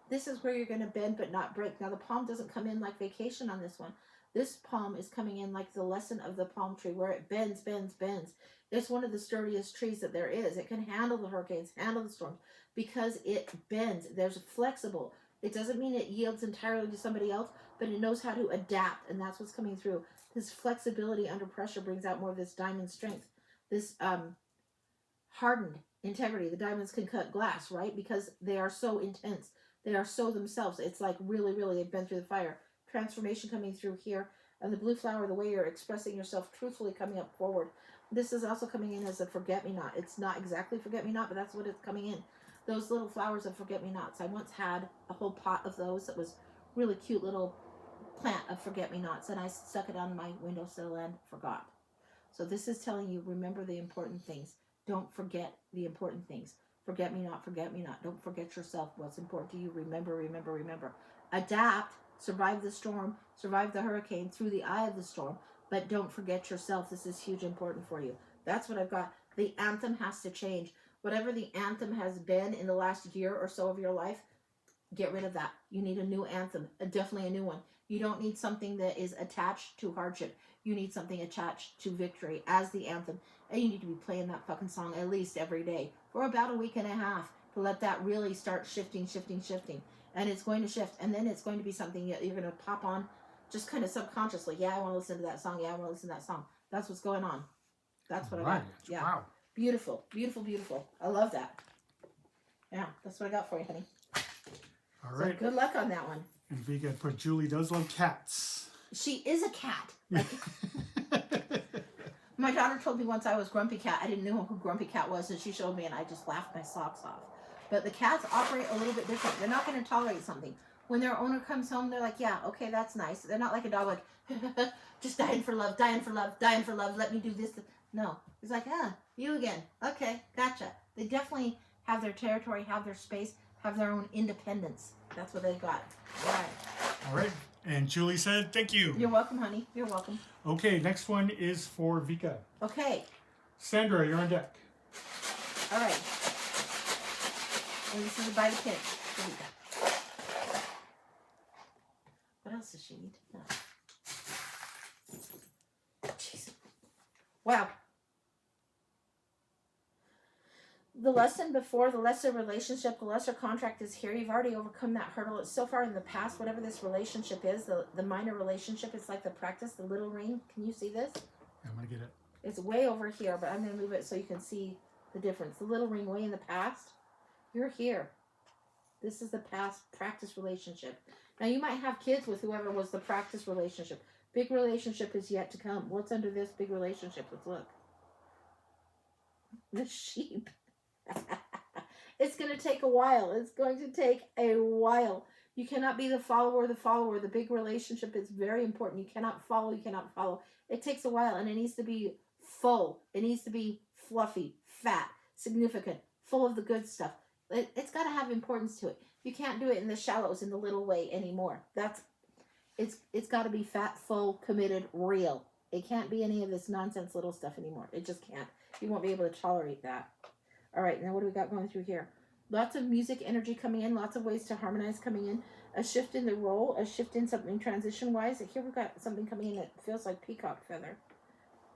This is where you're going to bend but not break. Now, the palm doesn't come in like vacation on this one. This palm is coming in like the lesson of the palm tree, where it bends, bends, bends. It's one of the sturdiest trees that there is. It can handle the hurricanes, handle the storms, because it bends. There's flexible. It doesn't mean it yields entirely to somebody else, but it knows how to adapt, and that's what's coming through. This flexibility under pressure brings out more of this diamond strength, this hardened integrity. The diamonds can cut glass, right? Because they are so intense. They are so themselves. It's like really, really, they've been through the fire. Transformation coming through here. And the blue flower, the way you're expressing yourself truthfully coming up forward. This is also coming in as a forget-me-not. It's not exactly forget-me-not, but that's what it's coming in. Those little flowers of forget-me-nots. I once had a whole pot of those that was really cute little plant of forget-me-nots, and I stuck it on my windowsill and forgot. So this is telling you, remember the important things. Don't forget the important things. Forget-me-not, forget-me-not. Don't forget yourself. What's important to you, remember, remember, remember. Adapt, survive the storm, survive the hurricane through the eye of the storm, but don't forget yourself. This is huge important for you. That's what I've got. The anthem has to change. Whatever the anthem has been in the last year or so of your life, get rid of that. You need a new anthem, definitely a new one. You don't need something that is attached to hardship. You need something attached to victory as the anthem. And you need to be playing that fucking song at least every day for about a week and a half to let that really start shifting, shifting, shifting. And it's going to shift. And then it's going to be something that you're going to pop on just kind of subconsciously. Yeah, I want to listen to that song. Yeah, I want to listen to that song. That's what's going on. That's what I got. Yeah. Wow. Beautiful, beautiful, beautiful. I love that. Yeah, that's what I got for you, honey. All right. So good luck on that one. And Vika put, Julie does love cats. She is a cat. Like, my daughter told me once I was Grumpy Cat. I didn't know who Grumpy Cat was, and she showed me, and I just laughed my socks off. But the cats operate a little bit different. They're not going to tolerate something. When their owner comes home, they're like, yeah, okay, that's nice. They're not like a dog, like, just dying for love, dying for love, dying for love. Let me do this. No. It's like, you again. Okay, gotcha. They definitely have their territory, have their space, have their own independence. That's what they got. All right. All right. And Julie said, thank you. You're welcome, honey. You're welcome. Okay, next one is for Vika. Okay. Sandra, you're on deck. All right. And this is a by the pinch for Vika. What else does she need to know? Jeez. Wow. The lesson before, the lesser relationship, the lesser contract is here. You've already overcome that hurdle. It's so far in the past, whatever this relationship is, the minor relationship, it's like the practice, the little ring. Can you see this? I'm going to get it. It's way over here, but I'm going to move it so you can see the difference. The little ring way in the past, you're here. This is the past practice relationship. Now, you might have kids with whoever was the practice relationship. Big relationship is yet to come. What's under this big relationship? Let's look. The sheep. It's going to take a while. It's going to take a while. You cannot be the follower. The big relationship is very important. You cannot follow. It takes a while, and it needs to be full. It needs to be fluffy, fat, significant, full of the good stuff. It's got to have importance to it. You can't do it in the shallows, in the little way anymore. It's got to be fat, full, committed, real. It can't be any of this nonsense little stuff anymore. It just can't. You won't be able to tolerate that. All right, now what do we got going through here? Lots of music energy coming in, lots of ways to harmonize coming in, a shift in the role, a shift in something transition-wise. Here we've got something coming in that feels like peacock feather.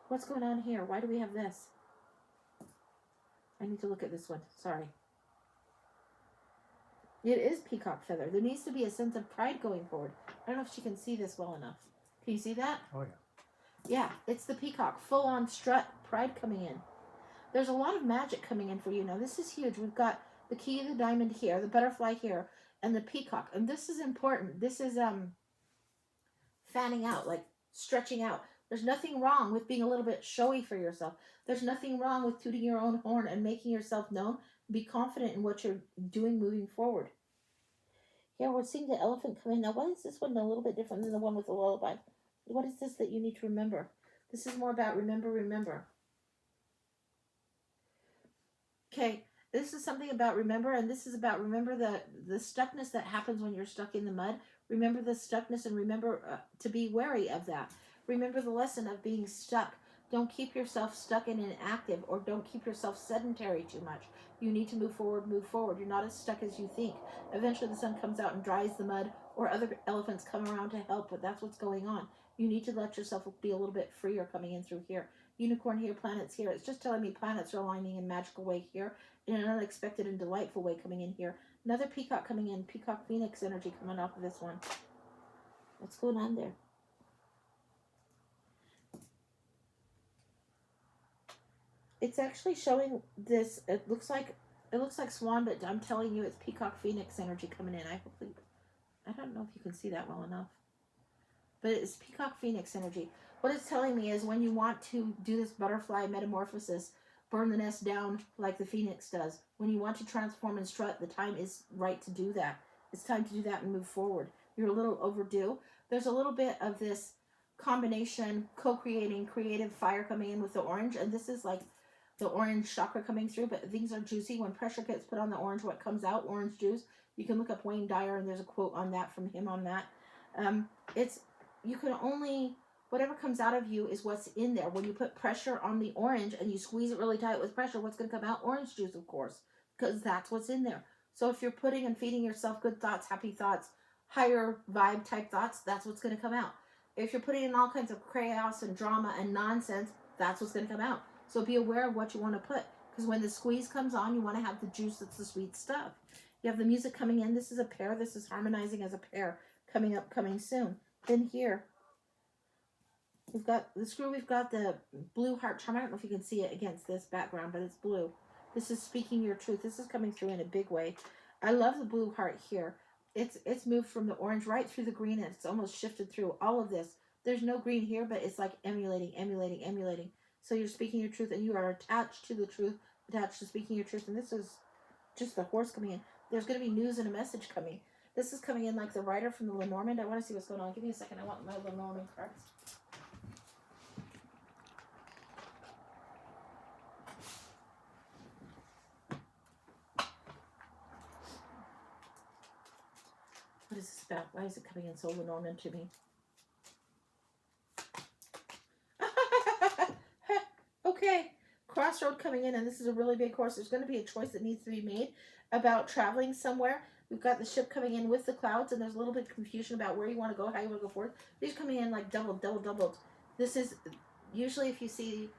What's going on here? Why do we have this? I need to look at this one. Sorry. It is peacock feather. There needs to be a sense of pride going forward. I don't know if she can see this well enough. Can you see that? Oh, yeah. Yeah, it's the peacock. Full-on strut, pride coming in. There's a lot of magic coming in for you. Now, this is huge. We've got the key of the diamond here, the butterfly here, and the peacock. And this is important. This is fanning out, like stretching out. There's nothing wrong with being a little bit showy for yourself. There's nothing wrong with tooting your own horn and making yourself known. Be confident in what you're doing moving forward. Here we're seeing the elephant come in. Now, why is this one a little bit different than the one with the lullaby? What is this that you need to remember? This is more about remember, remember. Okay, this is something about remember, and this is about remember the stuckness that happens when you're stuck in the mud. Remember the stuckness and remember to be wary of that. Remember the lesson of being stuck. Don't keep yourself stuck and inactive, or don't keep yourself sedentary too much. You need to move forward, move forward. You're not as stuck as you think. Eventually the sun comes out and dries the mud, or other elephants come around to help, but that's what's going on. You need to let yourself be a little bit freer coming in through here. Unicorn here, planets here. It's just telling me planets are aligning in a magical way here, in an unexpected and delightful way coming in here. Another peacock coming in, peacock phoenix energy coming off of this one. What's going on there? It's actually showing this. It looks like swan, but I'm telling you, it's peacock phoenix energy coming in. I don't know if you can see that well enough, but it's peacock phoenix energy. What it's telling me is when you want to do this butterfly metamorphosis, burn the nest down like the phoenix does. When you want to transform and strut, the time is right to do that. It's time to do that and move forward. You're a little overdue. There's a little bit of this combination, co-creating, creative fire coming in with the orange, and this is like the orange chakra coming through, but things are juicy. When pressure gets put on the orange, what comes out? Orange juice. You can look up Wayne Dyer, and there's a quote on that from him on that. You can only, whatever comes out of you is what's in there. When you put pressure on the orange and you squeeze it really tight with pressure, what's going to come out? Orange juice, of course, because that's what's in there. So if you're putting and feeding yourself good thoughts, happy thoughts, higher vibe type thoughts, that's what's going to come out. If you're putting in all kinds of chaos and drama and nonsense, that's what's going to come out. So be aware of what you want to put, because when the squeeze comes on, you want to have the juice that's the sweet stuff. You have the music coming in. This is a pair. This is harmonizing as a pair coming up, coming soon. Then here, we've got the screw. We've got the blue heart charm. I don't know if you can see it against this background, but it's blue. This is speaking your truth. This is coming through in a big way. I love the blue heart here. It's moved from the orange right through the green, and it's almost shifted through all of this. There's no green here, but it's like emulating, emulating, emulating. So you're speaking your truth, and you are attached to the truth, attached to speaking your truth. And this is just the horse coming in. There's going to be news and a message coming. This is coming in like the rider from the Lenormand. I want to see what's going on. Give me a second. I want my Lenormand cards. What is this about? Why is it coming in so Lenormand to me? Okay, crossroad coming in, and this is a really big horse. There's going to be a choice that needs to be made about traveling somewhere. We've got the ship coming in with the clouds, and there's a little bit of confusion about where you want to go, how you want to go forward. These coming in like doubled. This is usually, if you see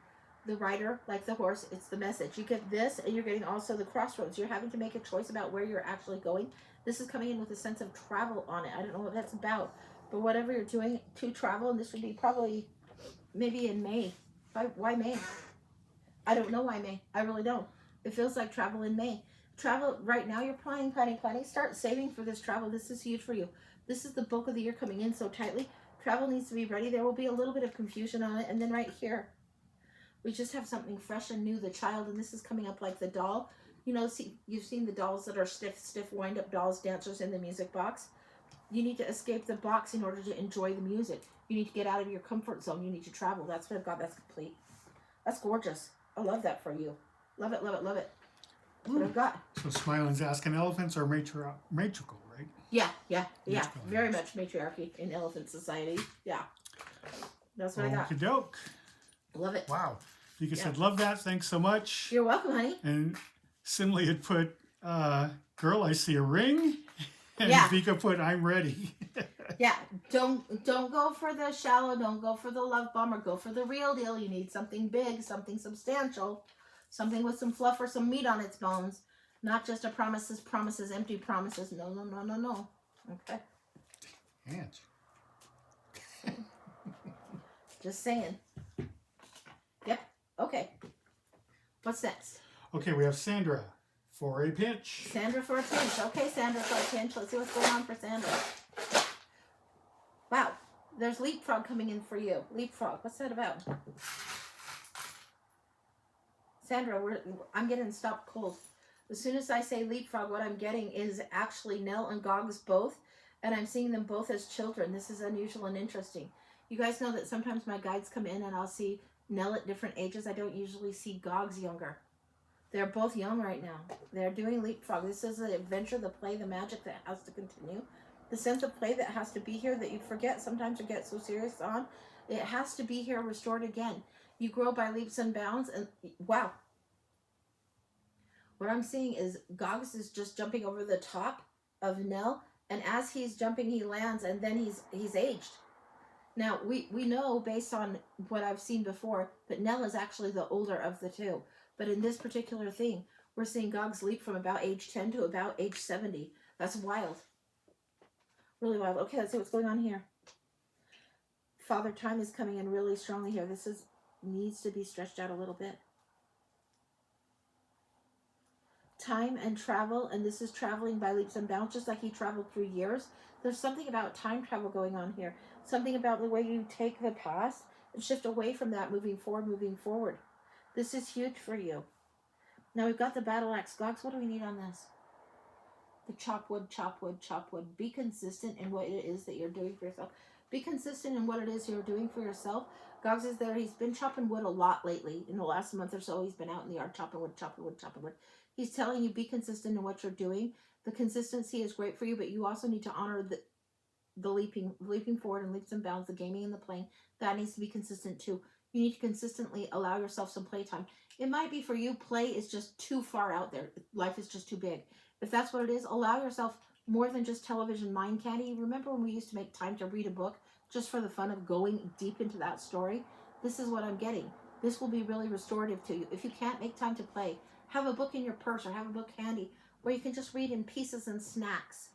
the rider, like the horse, it's the message. You get this, and you're getting also the crossroads. You're having to make a choice about where you're actually going. This is coming in with a sense of travel on it. I don't know what that's about, but whatever you're doing to travel, and this would be probably maybe in May. Why May? I don't know why May. I really don't. It feels like travel in May. Travel right now, you're planning. Start saving for this travel. This is huge for you. This is the bulk of the year coming in so tightly. Travel needs to be ready. There will be a little bit of confusion on it. And then right here, we just have something fresh and new, the child. And this is coming up like the doll. You know, you've seen the dolls that are stiff wind-up dolls, dancers in the music box. You need to escape the box in order to enjoy the music. You need to get out of your comfort zone. You need to travel. That's what I've got. That's complete. That's gorgeous. I love that for you. Love it, love it, love it. That's what I've got. So Smiling's asking elephants are matriarchal, right? Yeah. Very much matriarchy in elephant society. Yeah. That's what I got. Okey-doke. Love it. Wow. Vika said, love that. Thanks so much. You're welcome, honey. And Simile had put, girl, I see a ring. And Vika put, I'm ready. Yeah. Don't go for the shallow. Don't go for the love bomber. Go for the real deal. You need something big, something substantial, something with some fluff or some meat on its bones. Not just a promises, empty promises. No. Okay. Hands. Just saying. Yep. Okay. What's next? Okay, we have Sandra for a pinch. Sandra for a pinch. Okay, Sandra for a pinch. Let's see what's going on for Sandra. Wow. There's leapfrog coming in for you. Leapfrog. What's that about? Sandra, I'm getting stopped cold. As soon as I say leapfrog, what I'm getting is actually Nell and Gogs both, and I'm seeing them both as children. This is unusual and interesting. You guys know that sometimes my guides come in and I'll see Nell at different ages. I don't usually see Gogs younger. They're both young right now. They're doing leapfrog. This is the adventure, the play, the magic that has to continue. The sense of play that has to be here that you forget sometimes or get so serious on. It has to be here restored again. You grow by leaps and bounds, and wow. What I'm seeing is Gogs is just jumping over the top of Nell, and as he's jumping, he lands, and then he's aged. Now, we know, based on what I've seen before, that Nell is actually the older of the two. But in this particular thing, we're seeing Gogs leap from about age 10 to about age 70. That's wild. Really wild. Okay, let's see what's going on here. Father Time is coming in really strongly here. This needs to be stretched out a little bit. Time and travel, and this is traveling by leaps and bounds, just like he traveled through years. There's something about time travel going on here. Something about the way you take the past and shift away from that, moving forward. This is huge for you. Now we've got the battle axe. Gogs, what do we need on this? The chop wood, chop wood, chop wood. Be consistent in what it is that you're doing for yourself. Be consistent in what it is you're doing for yourself. Gogs is there. He's been chopping wood a lot lately. In the last month or so, he's been out in the yard chopping wood, chopping wood, chopping wood. He's telling you be consistent in what you're doing. The consistency is great for you, but you also need to honor the leaping forward and leaps and bounds, the gaming and the playing. That needs to be consistent too. You need to consistently allow yourself some playtime. It might be for you, play is just too far out there. Life is just too big. If that's what it is, allow yourself more than just television mind candy. Remember when we used to make time to read a book just for the fun of going deep into that story? This is what I'm getting. This will be really restorative to you. If you can't make time to play, have a book in your purse or have a book handy where you can just read in pieces and snacks.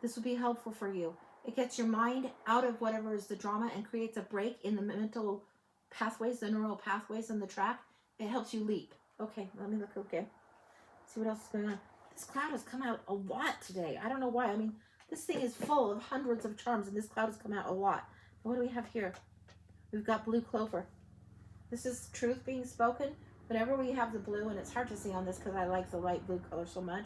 This will be helpful for you. It gets your mind out of whatever is the drama and creates a break in the mental pathways, the neural pathways in the track. It helps you leap. Okay, let me look again. See what else is going on. This cloud has come out a lot today. I don't know why. I mean, this thing is full of hundreds of charms, and this cloud has come out a lot. What do we have here? We've got blue clover. This is truth being spoken. Whenever we have the blue, and it's hard to see on this because I like the light blue color so much,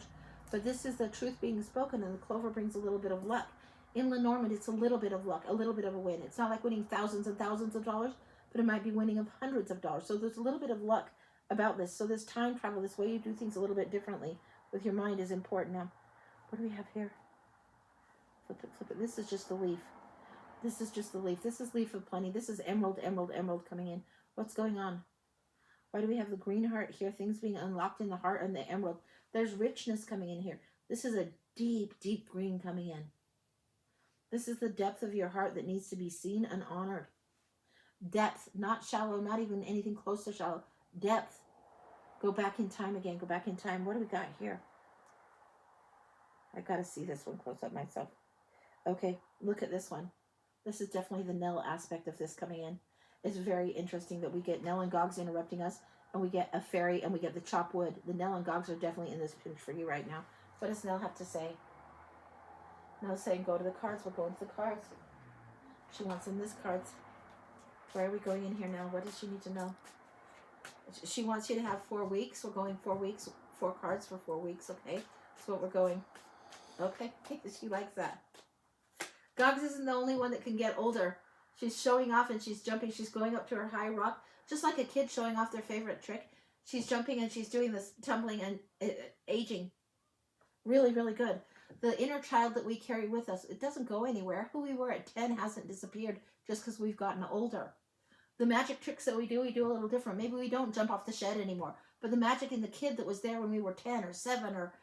but this is the truth being spoken, and the clover brings a little bit of luck. In Lenormand, it's a little bit of luck, a little bit of a win. It's not like winning thousands and thousands of dollars, but it might be winning of hundreds of dollars. So there's a little bit of luck about this. So this time travel, this way you do things a little bit differently with your mind is important. Now, what do we have here? Flip it, flip it. This is just the leaf. This is just the leaf. This is leaf of plenty. This is emerald, emerald, emerald coming in. What's going on? Why do we have the green heart here? Things being unlocked in the heart and the emerald. There's richness coming in here. This is a deep, deep green coming in. This is the depth of your heart that needs to be seen and honored. Depth, not shallow, not even anything close to shallow. Depth. Go back in time again. Go back in time. What do we got here? I got to see this one close up myself. Okay, look at this one. This is definitely the Nell aspect of this coming in. It's very interesting that we get Nell and Gogs interrupting us, and we get a fairy, and we get the chop wood. The Nell and Gogs are definitely in this pinch for you right now. What does Nell have to say? Nell's saying go to the cards. We'll go into the cards. She wants in this cards. Where are we going in here now? What does she need to know? She wants you to have 4 weeks. We're going 4 weeks, 4 cards for 4 weeks, okay? That's what we're going. Okay, she likes that. Gogs isn't the only one that can get older. She's showing off and she's jumping. She's going up to her high rock, just like a kid showing off their favorite trick. She's jumping and she's doing this tumbling and aging. Really, really good. The inner child that we carry with us, it doesn't go anywhere. Who we were at 10 hasn't disappeared just because we've gotten older. The magic tricks that we do a little different. Maybe we don't jump off the shed anymore. But the magic in the kid that was there when we were 10 or 7 or,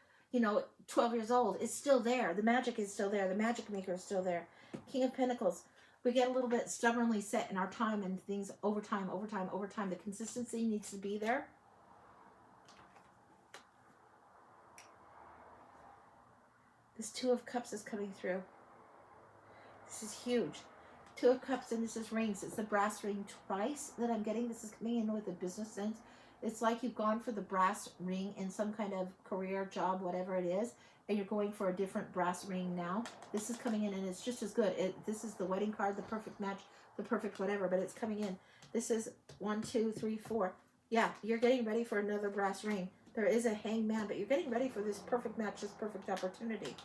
12 years old is still there. The magic is still there. The magic maker is still there. King of Pentacles. We get a little bit stubbornly set in our time and things over time. The consistency needs to be there. This Two of Cups is coming through. This is huge. Two of Cups, and this is rings. It's the brass ring twice that I'm getting. This is coming in with a business sense. It's like you've gone for the brass ring in some kind of career, job, whatever it is, and you're going for a different brass ring now, this is coming in and it's just as good. This is the wedding card, the perfect match, the perfect whatever, but it's coming in. This is 1, 2, 3, 4. Yeah, you're getting ready for another brass ring. There is a hangman, but you're getting ready for this perfect match, this perfect opportunity.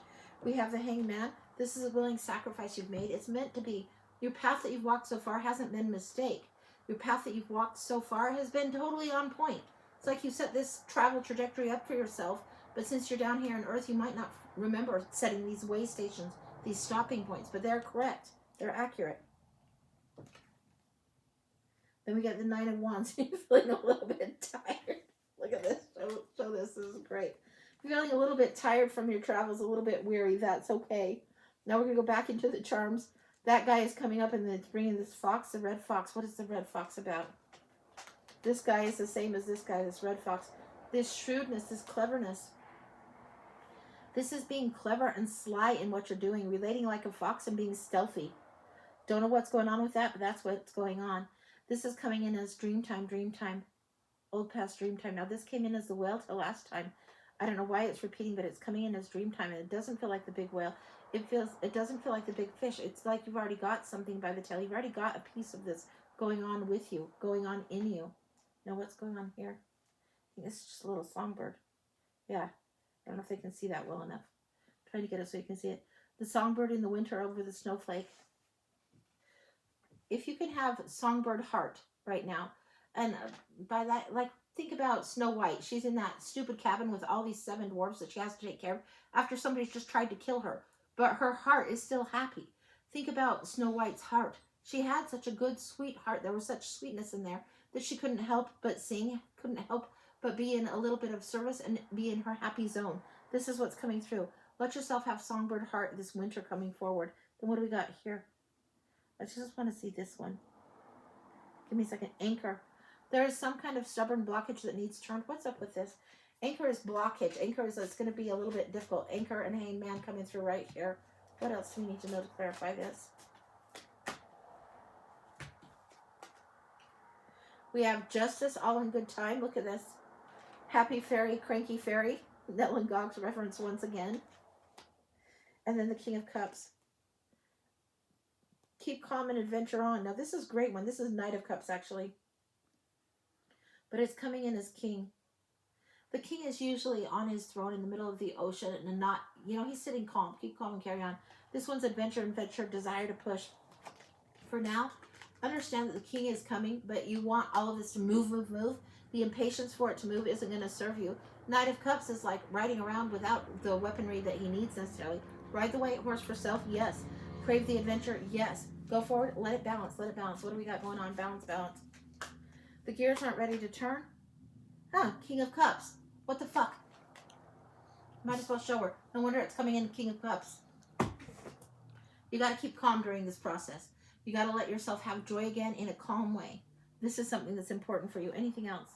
We have the hangman. This is a willing sacrifice you've made. It's meant to be. Your path that you've walked so far hasn't been a mistake. Your path that you've walked so far has been totally on point. It's like you set this travel trajectory up for yourself, but since you're down here on Earth, you might not remember setting these way stations, these stopping points, but they're correct. They're accurate. Then we get the 9 of Wands. You're feeling a little bit tired. Look at this. Show this. This is great. You're feeling a little bit tired from your travels, a little bit weary. That's okay. Now we're going to go back into the charms. That guy is coming up and it's bringing this fox, the red fox. What is the red fox about? This guy is the same as this guy, this red fox. This shrewdness, this cleverness. This is being clever and sly in what you're doing, relating like a fox and being stealthy. Don't know what's going on with that, but that's what's going on. This is coming in as dream time, old past dream time. Now this came in as the whale till last time. I don't know why it's repeating, but it's coming in as dream time, and it doesn't feel like the big whale. It doesn't feel like the big fish. It's like you've already got something by the tail. You've already got a piece of this going on with you, going on in you. Now what's going on here? I think this is just a little songbird. Yeah, I don't know if they can see that well enough. I'm trying to get it so you can see it. The songbird in the winter over the snowflake. If you can have songbird heart right now, and by that, like, think about Snow White. She's in that stupid cabin with all these 7 dwarves that she has to take care of after somebody's just tried to kill her. But her heart is still happy. Think about Snow White's heart. She had such a good, sweet heart. There was such sweetness in there that she couldn't help but sing, couldn't help but be in a little bit of service and be in her happy zone. This is what's coming through. Let yourself have songbird heart this winter coming forward. Then what do we got here? I just want to see this one. Give me a second. Anchor. There is some kind of stubborn blockage that needs turned. What's up with this? Anchor is blockage. Anchor is it's going to be a little bit difficult. Anchor and hangman coming through right here. What else do we need to know to clarify this? We have justice all in good time. Look at this. Happy fairy, cranky fairy. Nell and Gog's reference once again. And then the King of Cups. Keep calm and adventure on. Now this is a great one. This is Knight of Cups actually. But it's coming in as king. The king is usually on his throne in the middle of the ocean and not, he's sitting calm. Keep calm and carry on. This one's adventure, desire to push. For now, understand that the king is coming, but you want all of this to move. The impatience for it to move isn't going to serve you. Knight of Cups is like riding around without the weaponry that he needs necessarily. Ride the white horse for self, yes. Crave the adventure, yes. Go forward, let it balance. What do we got going on? Balance. The gears aren't ready to turn. King of Cups. What the fuck? Might as well show her. No wonder it's coming in King of Cups. You got to keep calm during this process. You got to let yourself have joy again in a calm way. This is something that's important for you. Anything else?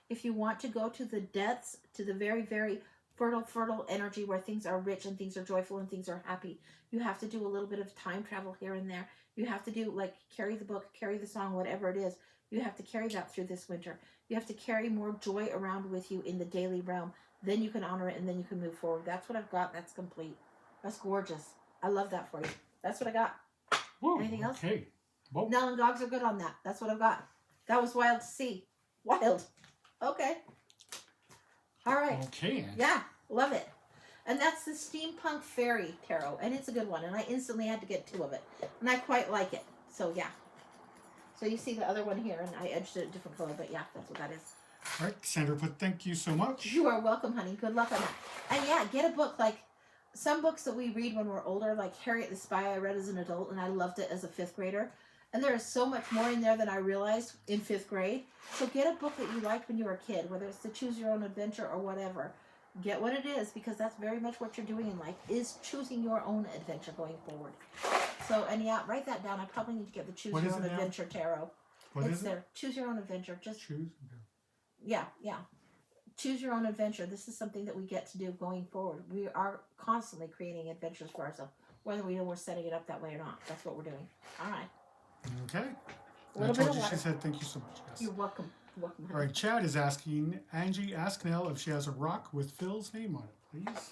If you want to go to the depths, to the very, very fertile energy where things are rich and things are joyful and things are happy, you have to do a little bit of time travel here and there. You have to do, like, carry the book, carry the song, whatever it is. You have to carry that through this winter. You have to carry more joy around with you in the daily realm. Then you can honor it and then you can move forward. That's what I've got. That's complete. That's gorgeous. I love that for you. That's what I got. Whoa, anything else? Okay. Whoa. Nell and Gogs are good on that. That's what I've got. That was wild to see. Wild. Okay. All right. Okay. Yeah. Love it. And that's the Steampunk Fairy Tarot. And it's a good one. And I instantly had to get 2 of it. And I quite like it. So, yeah. So you see the other one here. And I edged it a different color. But, yeah, that's what that is. All right, Sandra, but thank you so much. You are welcome, honey. Good luck on that. And, yeah, get a book. Like, some books that we read when we're older, like Harriet the Spy, I read as an adult. And I loved it as a 5th grader. And there is so much more in there than I realized in 5th grade. So get a book that you liked when you were a kid. Whether it's to choose your own adventure or whatever. Get what it is, because that's very much what you're doing in life, is choosing your own adventure going forward. So, and yeah, write that down. I probably need to get the Choose Your Own Adventure Tarot. What it's is there. It? Choose Your Own Adventure. Just choose. Yeah. Choose your own adventure. This is something that we get to do going forward. We are constantly creating adventures for ourselves, whether we know we're setting it up that way or not. That's what we're doing. All right. Okay. A little bit of you water. she said thank you so much. Yes. You're welcome. Welcome. All right, Chad is asking, Angie, ask Nell if she has a rock with Phil's name on it, please.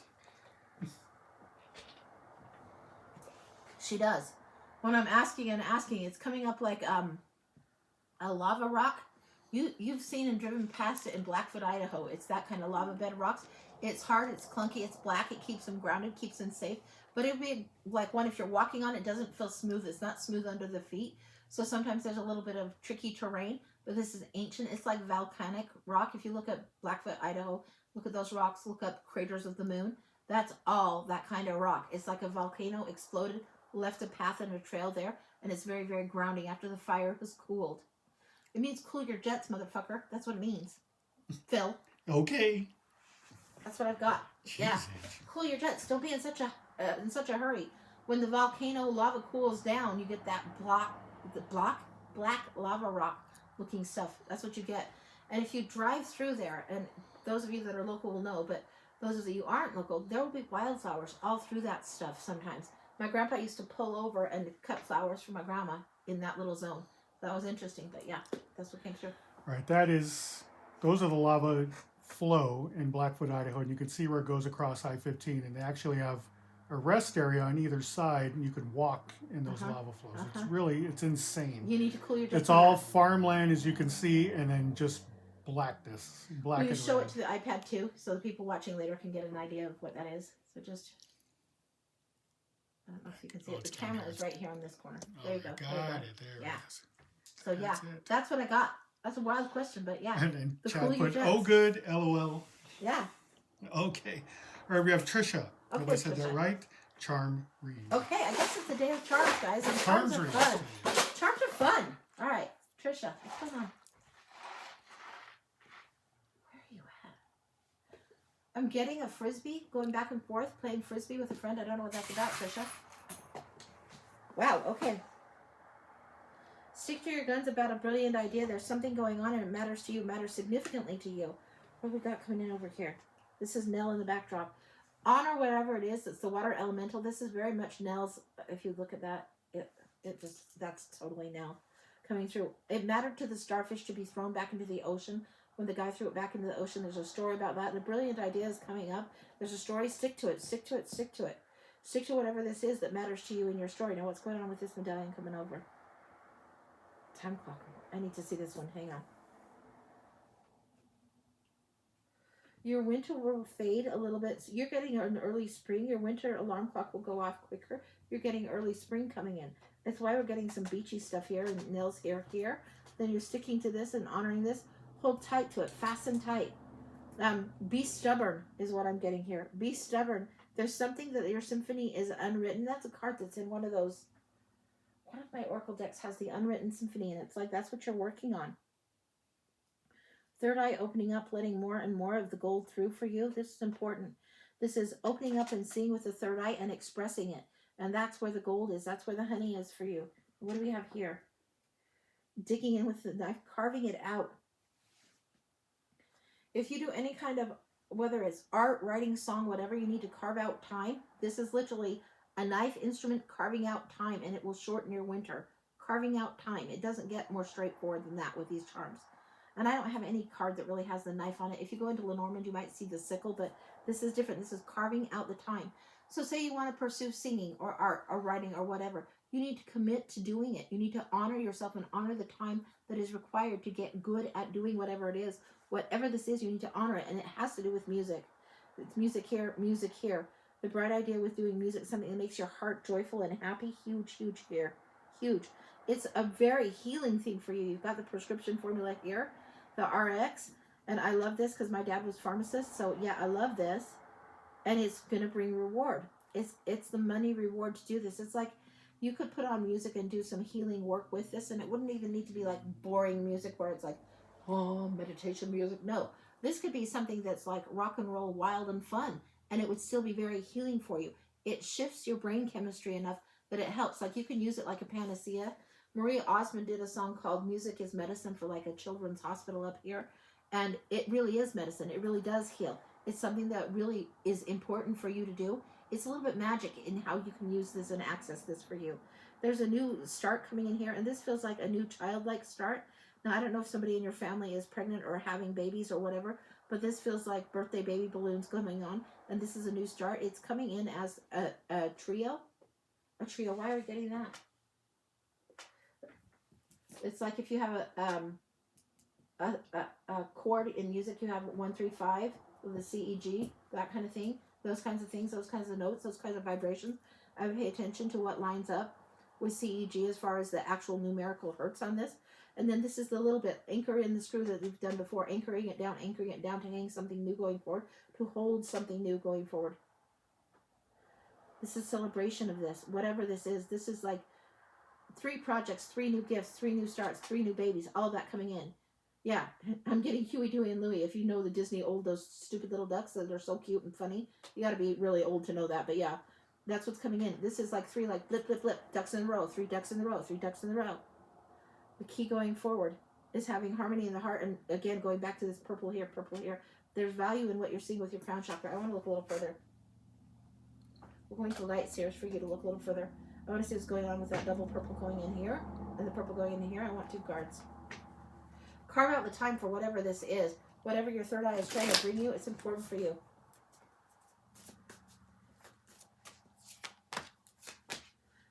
She does. When I'm asking, it's coming up like a lava rock. You've seen and driven past it in Blackfoot, Idaho. It's that kind of lava bed rocks. It's hard, it's clunky, it's black. It keeps them grounded, keeps them safe. But it would be like one if you're walking on it, doesn't feel smooth. It's not smooth under the feet. So sometimes there's a little bit of tricky terrain. But this is ancient. It's like volcanic rock. If you look at Blackfoot, Idaho, look at those rocks. Look up craters of the moon. That's all that kind of rock. It's like a volcano exploded, left a path and a trail there, and it's very, very grounding after the fire has cooled. It means cool your jets, motherfucker. That's what it means. Phil. Okay. That's what I've got. Jeez. Yeah. Cool your jets. Don't be in such a hurry. When the volcano lava cools down, you get that black lava rock looking stuff. That's what you get. And if you drive through there, and those of you that are local will know, but those of you who aren't local, there will be wildflowers all through that stuff sometimes. My grandpa used to pull over and cut flowers for my grandma in that little zone. That was interesting, but yeah, that's what came through. Right, those are the lava flow in Blackfoot, Idaho, and you can see where it goes across I-15, and they actually have a rest area on either side, and you can walk in those lava flows. It's insane. You need to cool your jets. It's all farmland, as you can see, and then just blackness. Will you show it to the iPad too, so the people watching later can get an idea of what that is? So just, I don't know if you can see it. The camera is right here on this corner. There you go. Got it. There it is. So yeah, that's what I got. That's a wild question, but yeah. And Chad put, oh good, LOL. Yeah. Okay. All right, we have Trisha. Okay, Have I said Trisha. that right? Charm read. Okay, I guess it's the day of charms, guys. And charms are fun. Charms are fun. All right, Trisha, what's going on? Where are you at? I'm getting a frisbee, going back and forth, playing frisbee with a friend. I don't know what that's about, Trisha. Wow, okay. Stick to your guns about a brilliant idea. There's something going on and it matters to you, matters significantly to you. What have we got coming in over here? This is Nell in the backdrop. Honor whatever it is. It's the water elemental. This is very much Nell's. If you look at that, that's totally Nell coming through. It mattered to the starfish to be thrown back into the ocean. When the guy threw it back into the ocean, there's a story about that. And a brilliant idea is coming up. There's a story. Stick to it. Stick to it. Stick to it. Stick to whatever this is that matters to you in your story. Now, what's going on with this medallion coming over? Time clock. I need to see this one. Hang on. Your winter will fade a little bit. You're getting an early spring. Your winter alarm clock will go off quicker. You're getting early spring coming in. That's why we're getting some beachy stuff here and Nell's hair here. Then you're sticking to this and honoring this. Hold tight to it. Fasten tight. Be stubborn is what I'm getting here. Be stubborn. There's something that your symphony is unwritten. That's a card that's in one of those. One of my Oracle decks has the unwritten symphony, and it's like that's what you're working on. Third eye opening up, letting more and more of the gold through for you. This is important. This is opening up and seeing with the third eye and expressing it. And that's where the gold is. That's where the honey is for you. What do we have here? Digging in with the knife, carving it out. If you do any kind of, whether it's art, writing, song, whatever, you need to carve out time. This is literally a knife instrument carving out time, and it will shorten your winter. Carving out time. It doesn't get more straightforward than that with these charms. And I don't have any card that really has the knife on it. If you go into Lenormand, you might see the sickle, but this is different. This is carving out the time. So say you want to pursue singing or art or writing or whatever. You need to commit to doing it. You need to honor yourself and honor the time that is required to get good at doing whatever it is. Whatever this is, you need to honor it. And it has to do with music. It's music here, music here. The bright idea with doing music, something that makes your heart joyful and happy, huge, huge here. Huge. It's a very healing thing for you. You've got the prescription formula here, the RX. And I love this because my dad was pharmacist. So yeah, I love this. And it's going to bring reward. It's the money reward to do this. It's like you could put on music and do some healing work with this. And it wouldn't even need to be like boring music where it's like, oh, meditation music. No, this could be something that's like rock and roll, wild and fun. And it would still be very healing for you. It shifts your brain chemistry enough that it helps. Like you can use it like a panacea. Maria Osmond did a song called Music is Medicine for like a children's hospital up here. And it really is medicine. It really does heal. It's something that really is important for you to do. It's a little bit magic in how you can use this and access this for you. There's a new start coming in here. And this feels like a new childlike start. Now, I don't know if somebody in your family is pregnant or having babies or whatever, but this feels like birthday baby balloons going on, and this is a new start. It's coming in as a trio. A trio. Why are we getting that? It's like if you have a chord in music, you have 1, 3, 5 with a C, E, G, that kind of thing. Those kinds of things, those kinds of notes, those kinds of vibrations. I would pay attention to what lines up with C, E, G as far as the actual numerical hertz on this. And then this is the little bit anchor in the screw that we've done before, anchoring it down to hang something new going forward, to hold something new going forward. This is celebration of this, whatever this is like 3 projects, 3 new gifts, 3 new starts, 3 new babies, all of that coming in. Yeah, I'm getting Huey, Dewey, and Louie. If you know the Disney those stupid little ducks that are so cute and funny, you got to be really old to know that. But yeah, that's what's coming in. This is like 3, like blip, blip, blip, ducks in a row, 3 ducks in a row, 3 ducks in a row. The key going forward is having harmony in the heart, and again, going back to this purple here, purple here. There's value in what you're seeing with your crown chakra. I want to look a little further. We're going to light series for you to look a little further. I want to see what's going on with that double purple going in here and the purple going in here. I want 2 cards. Carve out the time for whatever this is. Whatever your third eye is trying to bring you, it's important for you.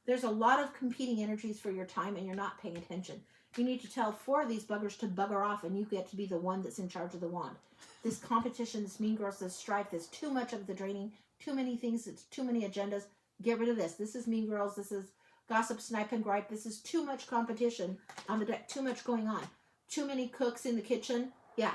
There's a lot of competing energies for your time and you're not paying attention. You need to tell 4 of these buggers to bugger off and you get to be the one that's in charge of the wand. This competition, this mean girls, this strife, there's too much of the draining, too many things, it's too many agendas. Get rid of this. This is mean girls. This is gossip, snipe, and gripe. This is too much competition on the deck. Too much going on. Too many cooks in the kitchen. Yeah,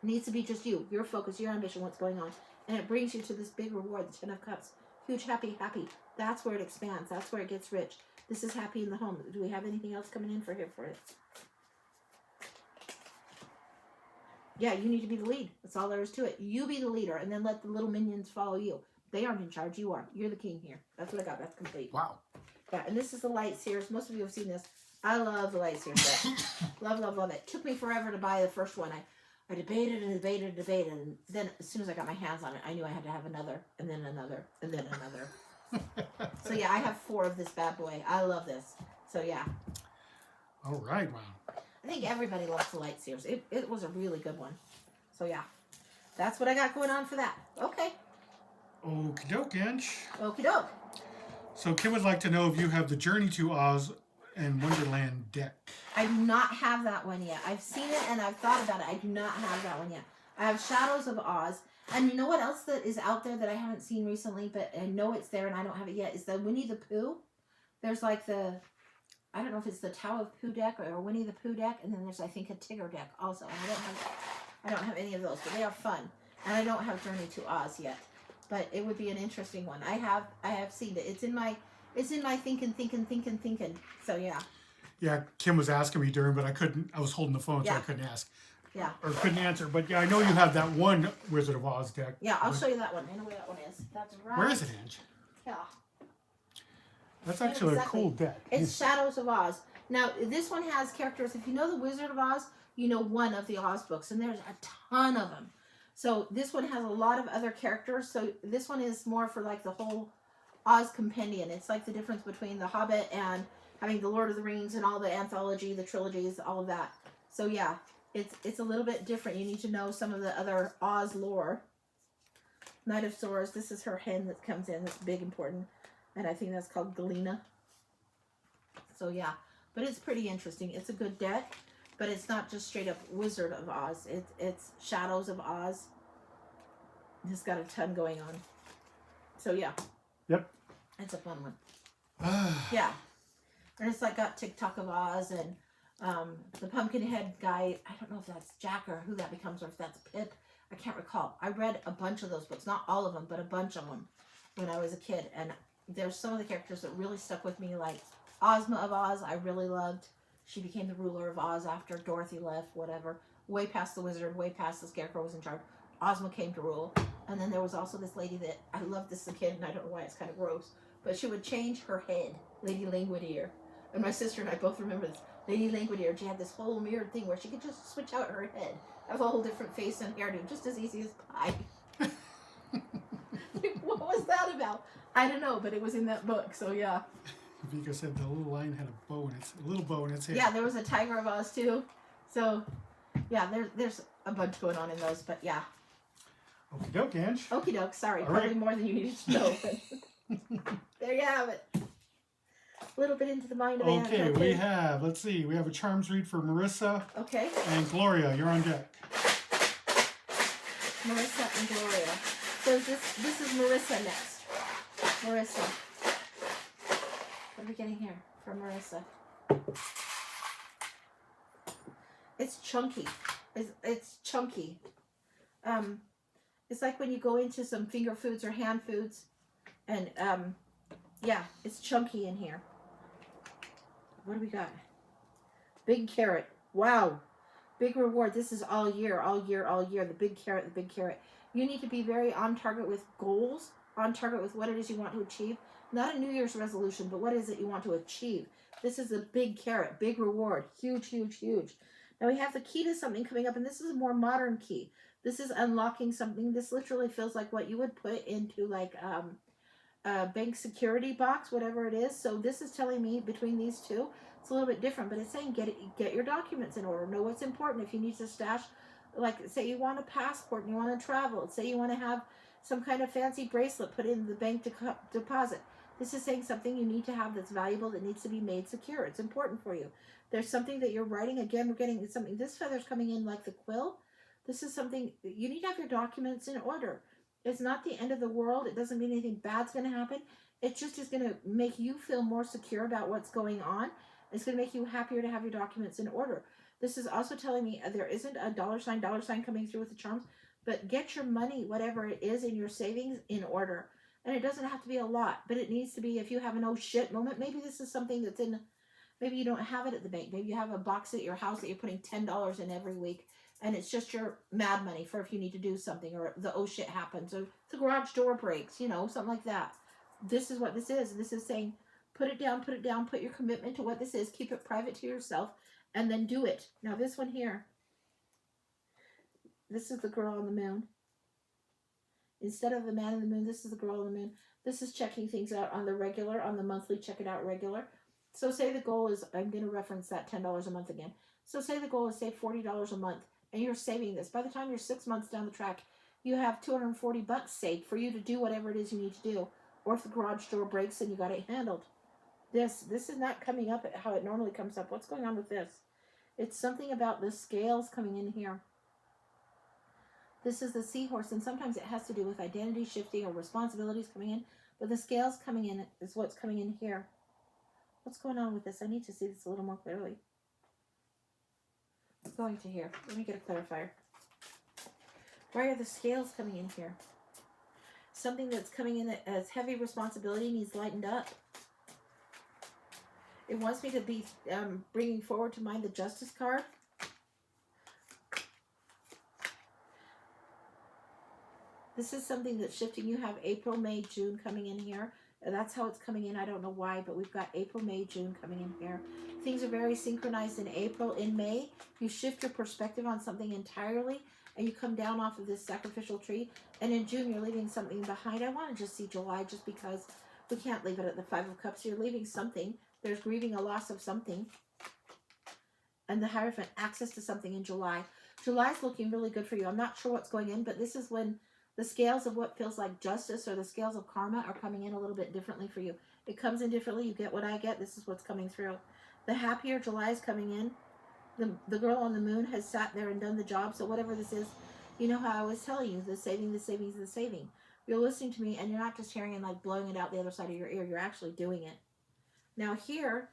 needs to be just you. Your focus, your ambition, what's going on. And it brings you to this big reward, the 10 of Cups. Huge, happy, happy. That's where it expands. That's where it gets rich. This is happy in the home. Do we have anything else coming in for here for it? Yeah, you need to be the lead. That's all there is to it. You be the leader, and then let the little minions follow you. They aren't in charge. You are. You're the king here. That's what I got. That's complete. Wow. Yeah, and this is the light seers. Most of you have seen this. I love the light seers set. Love, love, love it. Took me forever to buy the first one. I debated and debated and debated, and then as soon as I got my hands on it, I knew I had to have another, and then another, and then another. So yeah, I have 4 of this bad boy. I love this. So yeah. All right, wow. I think everybody loves the light seers. It was a really good one. So yeah, that's what I got going on for that. Okay. Okie doke, Ange. Okie doke. So Kim would like to know if you have the Journey to Oz and Wonderland deck. I do not have that one yet. I've seen it and I've thought about it. I do not have that one yet. I have Shadows of Oz. And you know what else that is out there that I haven't seen recently, but I know it's there and I don't have it yet, is the Winnie the Pooh. There's like the, I don't know if it's the Tao of Pooh deck or Winnie the Pooh deck, and then there's, I think, a Tigger deck also. And I don't have any of those, but they are fun. And I don't have Journey to Oz yet. But it would be an interesting one. I have seen it. It's in my thinking. So yeah. Yeah, Kim was asking me during, but I was holding the phone, so I couldn't ask. Yeah. Or couldn't answer. But yeah, I know you have that one Wizard of Oz deck. Yeah, I'll show you that one. I know where that one is. That's right. Where is it, Ange? Yeah. That's actually exactly. a cool deck. It's Shadows of Oz. Now, this one has characters. If you know the Wizard of Oz, you know one of the Oz books, and there's a ton of them. So this one has a lot of other characters. So this one is more for like the whole Oz compendium. It's like the difference between The Hobbit and having the Lord of the Rings and all the anthology, the trilogies, all of that. So yeah, it's a little bit different. You need to know some of the other Oz lore. Knight of Swords. This is her hen that comes in. That's big, important. And I think that's called Galena. So yeah, but it's pretty interesting. It's a good deck. But it's not just straight up Wizard of Oz. It's Shadows of Oz. It's got a ton going on. So yeah. Yep. It's a fun one. Yeah. And it's like got TikTok of Oz and the Pumpkinhead guy. I don't know if that's Jack or who that becomes or if that's Pip. I can't recall. I read a bunch of those books. Not all of them, but a bunch of them when I was a kid. And there's some of the characters that really stuck with me, like Ozma of Oz I really loved. She became the ruler of Oz after Dorothy left, whatever. Way past the wizard, way past the scarecrow was in charge. Ozma came to rule. And then there was also this lady that, I loved this as a kid, and I don't know why, it's kind of gross. But she would change her head, Lady Langwidere. And my sister and I both remember this. Lady Langwidere, she had this whole mirrored thing where she could just switch out her head. Have a whole different face and hairdo, just as easy as pie. What was that about? I don't know, but it was in that book, so yeah. Vika said the little lion had a little bow in its head. Yeah, there was a Tiger of Oz too. So, yeah, there's a bunch going on in those, but yeah. Okie doke, Ange. Okie doke. Sorry, All probably right. more than you needed to know. But there you have it. A little bit into the mind of Anne. Okay, we have, let's see, we have a charms read for Marissa Okay. and Gloria. You're on deck. Marissa and Gloria. So this is Marissa next. Marissa. What are we getting here from Marissa? It's chunky. It's chunky. It's like when you go into some finger foods or hand foods, and yeah, it's chunky in here. What do we got? Big carrot. Wow. Big reward. This is all year, all year, all year. The big carrot, the big carrot. You need to be very on target with goals, on target with what it is you want to achieve. Not a New Year's resolution, but what is it you want to achieve? This is a big carrot, big reward. Huge, huge, huge. Now we have the key to something coming up, and this is a more modern key. This is unlocking something. This literally feels like what you would put into like a bank security box, whatever it is. So this is telling me between these two, it's a little bit different, but it's saying get your documents in order. Know what's important. If you need to stash, like say you want a passport and you want to travel, say you want to have some kind of fancy bracelet put in the bank deposit. This is saying something you need to have that's valuable, that needs to be made secure. It's important for you. There's something that you're writing. Again, we're getting something. This feather's coming in like the quill. This is something you need to have your documents in order. It's not the end of the world. It doesn't mean anything bad's going to happen. It just is going to make you feel more secure about what's going on. It's going to make you happier to have your documents in order. This is also telling me there isn't a dollar sign coming through with the charms, but get your money, whatever it is in your savings, in order. And it doesn't have to be a lot, but it needs to be, if you have an oh shit moment, maybe this is something that's in, maybe you don't have it at the bank. Maybe you have a box at your house that you're putting $10 in every week. And it's just your mad money for if you need to do something, or the oh shit happens, or the garage door breaks, you know, something like that. This is what this is. This is saying, put it down, put your commitment to what this is, keep it private to yourself, and then do it. Now this one here, this is the girl on the moon. Instead of the man in the moon, this is the girl on the moon. This is checking things out on the regular, on the monthly, check it out regular. So say the goal is, I'm going to reference that $10 a month again. So say the goal is, say, $40 a month. And you're saving this. By the time you're 6 months down the track, you have $240 saved for you to do whatever it is you need to do. Or if the garage door breaks and you got it handled. This is not coming up how it normally comes up. What's going on with this? It's something about the scales coming in here. This is the seahorse, and sometimes it has to do with identity shifting or responsibilities coming in. But the scales coming in is what's coming in here. What's going on with this? I need to see this a little more clearly. Going to here. Let me get a clarifier. Why are the scales coming in here? Something that's coming in as heavy responsibility needs lightened up. It wants me to be bringing forward to mind the Justice card. This is something that's shifting. You have April, May, June coming in here. That's how it's coming in. I don't know why, but we've got April, May, June coming in here. Things are very synchronized in April. In May, you shift your perspective on something entirely, and you come down off of this sacrificial tree. And in June, you're leaving something behind. I want to just see July, just because we can't leave it at the Five of Cups. You're leaving something. There's grieving a loss of something. And the Hierophant, access to something in July. July's looking really good for you. I'm not sure what's going in, but this is when the scales of what feels like justice, or the scales of karma, are coming in a little bit differently for you. It comes in differently. You get what I get. This is what's coming through. The happier July is coming in. The girl on the moon has sat there and done the job. So whatever this is, you know how I was telling you, the saving, the savings, the saving. You're listening to me, and you're not just hearing and like blowing it out the other side of your ear. You're actually doing it. Now here,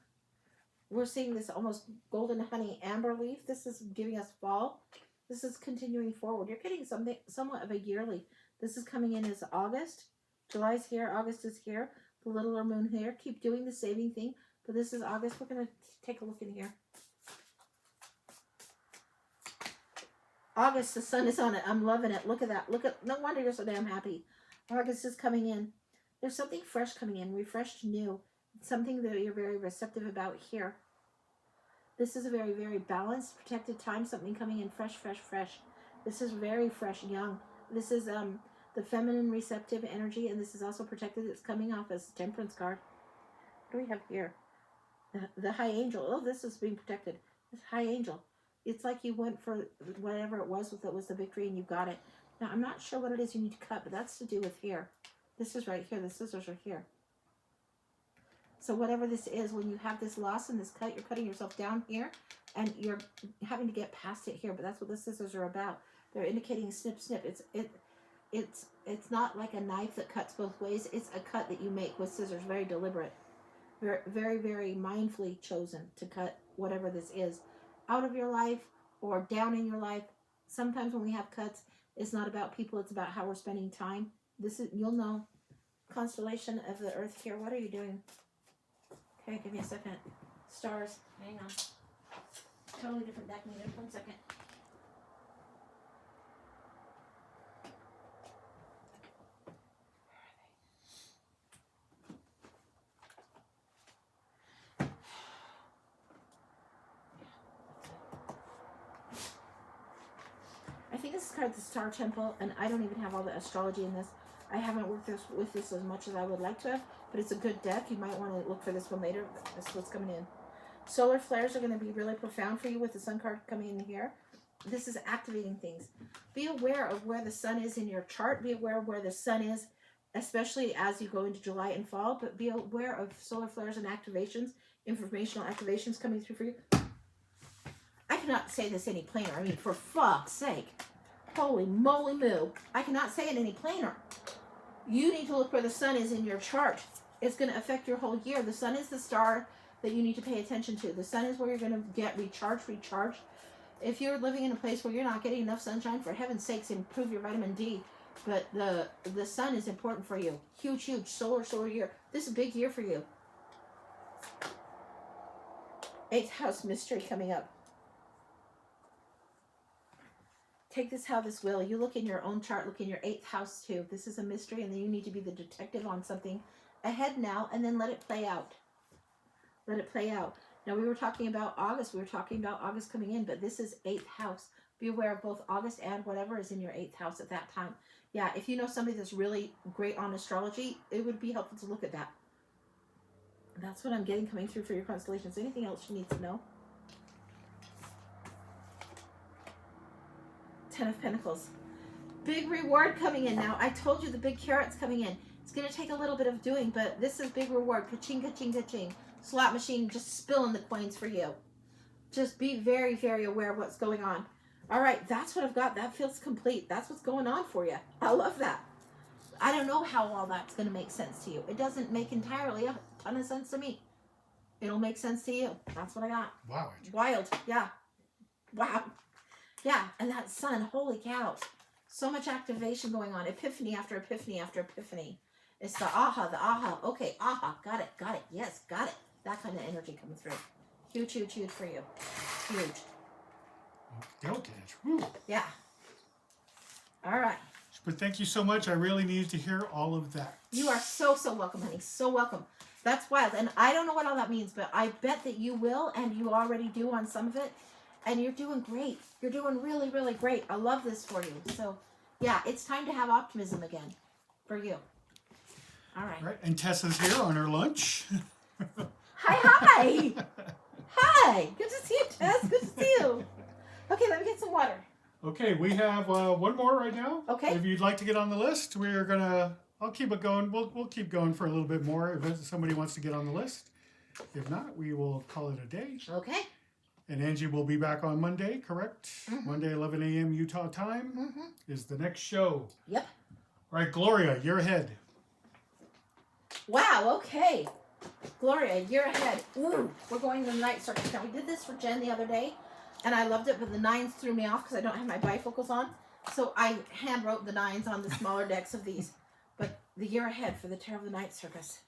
we're seeing this almost golden honey amber leaf. This is giving us fall. This is continuing forward. You're getting something somewhat of a yearly. This is coming in as August. July's here. August is here. The littler moon here. Keep doing the saving thing. But this is August. We're going to take a look in here. August, the sun is on it. I'm loving it. Look at that. Look at, no wonder you're so damn happy. August is coming in. There's something fresh coming in. Refreshed, new. Something that you're very receptive about here. This is a very, very balanced, protected time. Something coming in fresh, fresh, fresh. This is very fresh, young. This is the feminine receptive energy, and this is also protected. It's coming off as a Temperance card. What do we have here? The High Angel. Oh, this is being protected. This High Angel. it's like you went for whatever it was that was the victory and you got it. Now, I'm not sure what it is you need to cut, but that's to do with here. This is right here. The scissors are here. So whatever this is, when you have this loss and this cut, you're cutting yourself down here, and you're having to get past it here. But that's what the scissors are about. They're indicating snip, snip. It's not like a knife that cuts both ways. It's a cut that you make with scissors, very deliberate, very, very, very mindfully chosen to cut whatever this is out of your life or down in your life. Sometimes when we have cuts, it's not about people. It's about how we're spending time. This is, you'll know, constellation of the earth here. What are you doing? Okay, give me a second. Stars, hang on. Totally different deck needed. 1 second. I think this is called the Star Temple, and I don't even have all the astrology in this. I haven't worked with this as much as I would like to have, but it's a good deck. You might want to look for this one later. This is what's coming in. Solar flares are going to be really profound for you with the sun card coming in here. This is activating things. Be aware of where the sun is in your chart. Be aware of where the sun is, especially as you go into July and fall, but be aware of solar flares and activations, informational activations coming through for you. I cannot say this any plainer. I mean, for fuck's sake. Holy moly moo. I cannot say it any plainer. You need to look where the sun is in your chart. It's going to affect your whole year. The sun is the star that you need to pay attention to. The sun is where you're going to get recharged. If you're living in a place where you're not getting enough sunshine, for heaven's sakes, improve your vitamin D. But the sun is important for you. Huge solar year. This is a big year for you. 8th house mystery coming up. Take this how this will. You look in your own chart, look in your 8th house too. This is a mystery, and then you need to be the detective on something ahead now, and then let it play out. Let it play out. Now, we were talking about August. We were talking about August coming in, but this is 8th house. Be aware of both August and whatever is in your 8th house at that time. Yeah, if you know somebody that's really great on astrology, it would be helpful to look at that. That's what I'm getting coming through for your constellations. Anything else you need to know? 10 of Pentacles. Big reward coming in now. I told you the big carrot's coming in. It's going to take a little bit of doing, but this is big reward. Ka-ching, ka-ching, ka-ching. Slot machine just spilling the coins for you. Just be very, very aware of what's going on. All right, that's what I've got. That feels complete. That's what's going on for you. I love that. I don't know how all that's going to make sense to you. It doesn't make entirely a ton of sense to me. It'll make sense to you. That's what I got. Wow. Wild. Yeah. Wow. Yeah, and that sun, holy cow. So much activation going on. Epiphany after epiphany after epiphany. It's the aha. Okay, aha, got it. Yes, got it. That kind of energy coming through. Huge for you. Huge. Okay. Woo. Yeah. All right. But thank you so much. I really needed to hear all of that. You are so welcome, honey. So welcome. That's wild. And I don't know what all that means, but I bet that you will, and you already do on some of it. And you're doing great. You're doing really, really great. I love this for you. So, yeah, it's time to have optimism again for you. All right. All right. And Tessa's here on her lunch. Hi. Hi. Good to see you, Tess. Good to see you. Okay, let me get some water. Okay, we have one more right now. Okay. If you'd like to get on the list, we're gonna. I'll keep it going. We'll keep going for a little bit more if somebody wants to get on the list. If not, we will call it a day. Okay. And Angie will be back on Monday, correct? Mm-hmm. Monday, 11 a.m. Utah time is the next show. Yep. All right, Gloria, you're ahead. Wow, okay. Gloria, you're ahead. Ooh, we're going to the night circus. Now, we did this for Jen the other day, and I loved it, but the 9s threw me off because I don't have my bifocals on. So I hand wrote the 9s on the smaller decks of these. But the year ahead for the Tarot of the Night Circus.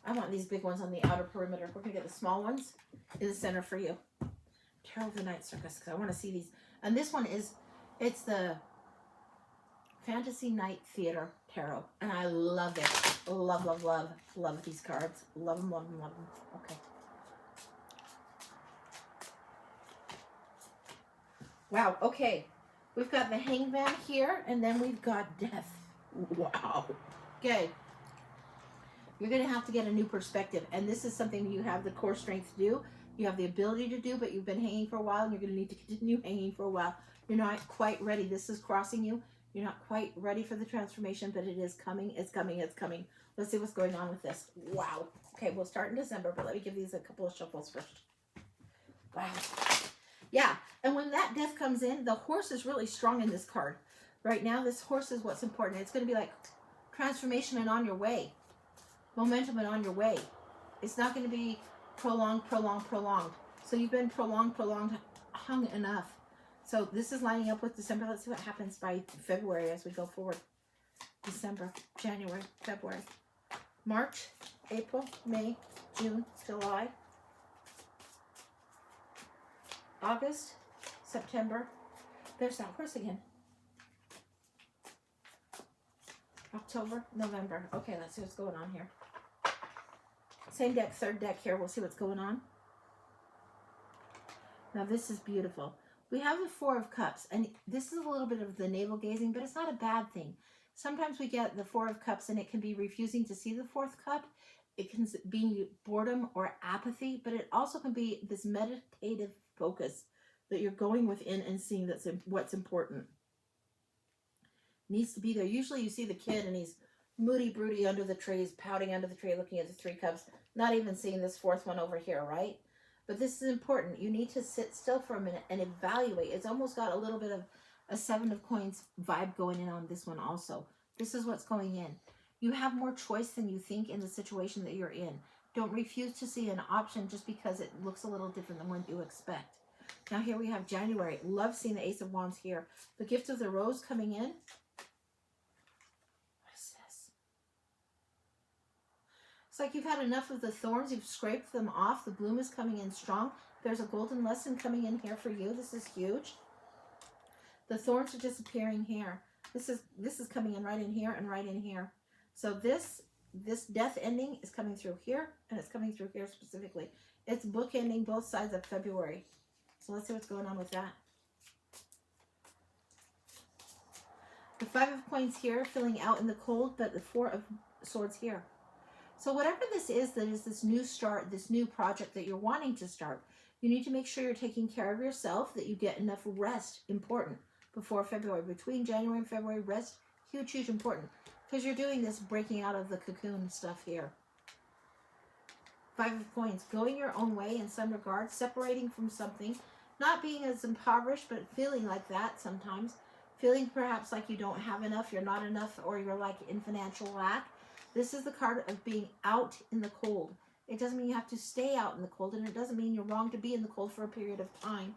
I want these big ones on the outer perimeter. We're going to get the small ones in the center for you. Tarot of the Night Circus, because I want to see these. And this one is, it's the Fantasy Night Theater Tarot. And I love it. Love these cards. Love them. Okay. Wow, okay. We've got the Hangman here, and then we've got Death. Wow. Okay. You're going to have to get a new perspective, and this is something you have the core strength to do. You have the ability to do, but you've been hanging for a while, and you're going to need to continue hanging for a while. You're not quite ready. This is crossing you. You're not quite ready for the transformation, but it is coming. It's coming. It's coming. Let's see what's going on with this. Wow. Okay, we'll start in December, but let me give these a couple of shuffles first. Wow. Yeah, and when that death comes in, the horse is really strong in this card. Right now, this horse is what's important. It's going to be like transformation and on your way. Momentum and on your way. It's not going to be prolonged. So you've been prolonged, hung enough. So this is lining up with December. Let's see what happens by February as we go forward. December, January, February, March, April, May, June, July, August, September. There's that horse again. October, November. Okay, let's see what's going on here. Same deck, third deck here. We'll see what's going on. Now this is beautiful. We have the Four of Cups, and this is a little bit of the navel gazing, but it's not a bad thing. Sometimes we get the Four of Cups, and it can be refusing to see the fourth cup. It can be boredom or apathy, but it also can be this meditative focus that you're going within and seeing that's what's important. Needs to be there. Usually you see the kid, and he's moody, broody under the tree, he's pouting under the tree, looking at the three cups, not even seeing this fourth one over here, right? But this is important. You need to sit still for a minute and evaluate. It's almost got a little bit of a Seven of Coins vibe going in on this one also. This is what's going in. You have more choice than you think in the situation that you're in. Don't refuse to see an option just because it looks a little different than what you expect. Now here we have January. Love seeing the Ace of Wands here. The Gift of the Rose coming in. What is this? It's like you've had enough of the thorns. You've scraped them off. The bloom is coming in strong. There's a golden lesson coming in here for you. This is huge. The thorns are disappearing here. This is coming in right in here and right in here. So this death ending is coming through here, and it's coming through here specifically. It's bookending both sides of February. So let's see what's going on with that. The Five of Coins here, filling out in the cold, but the Four of Swords here. So whatever this is that is this new start, this new project that you're wanting to start, you need to make sure you're taking care of yourself, that you get enough rest, important, before February. Between January and February, rest, huge, huge, important. Because you're doing this breaking out of the cocoon stuff here. Five of Coins, going your own way in some regard, separating from something, not being as impoverished, but feeling like that sometimes. Feeling perhaps like you don't have enough, you're not enough, or you're like in financial lack. This is the card of being out in the cold. It doesn't mean you have to stay out in the cold, and it doesn't mean you're wrong to be in the cold for a period of time.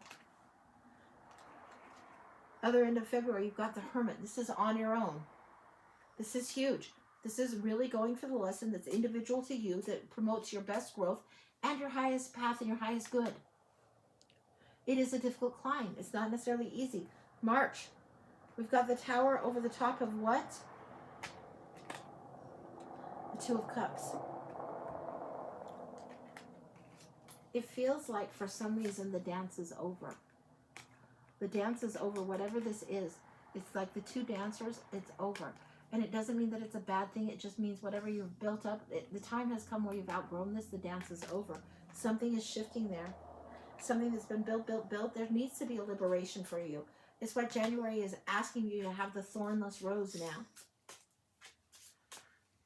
Other end of February, you've got the Hermit. This is on your own. This is huge. This is really going for the lesson that's individual to you, that promotes your best growth and your highest path and your highest good. It is a difficult climb. It's not necessarily easy. March, we've got the Tower over the top of what? The Two of Cups. It feels like for some reason the dance is over. The dance is over, whatever this is. It's like the two dancers, it's over. And it doesn't mean that it's a bad thing. It just means whatever you've built up, the time has come where you've outgrown this. The dance is over. Something is shifting there. Something that's been built. There needs to be a liberation for you. It's why January is asking you to have the thornless rose now.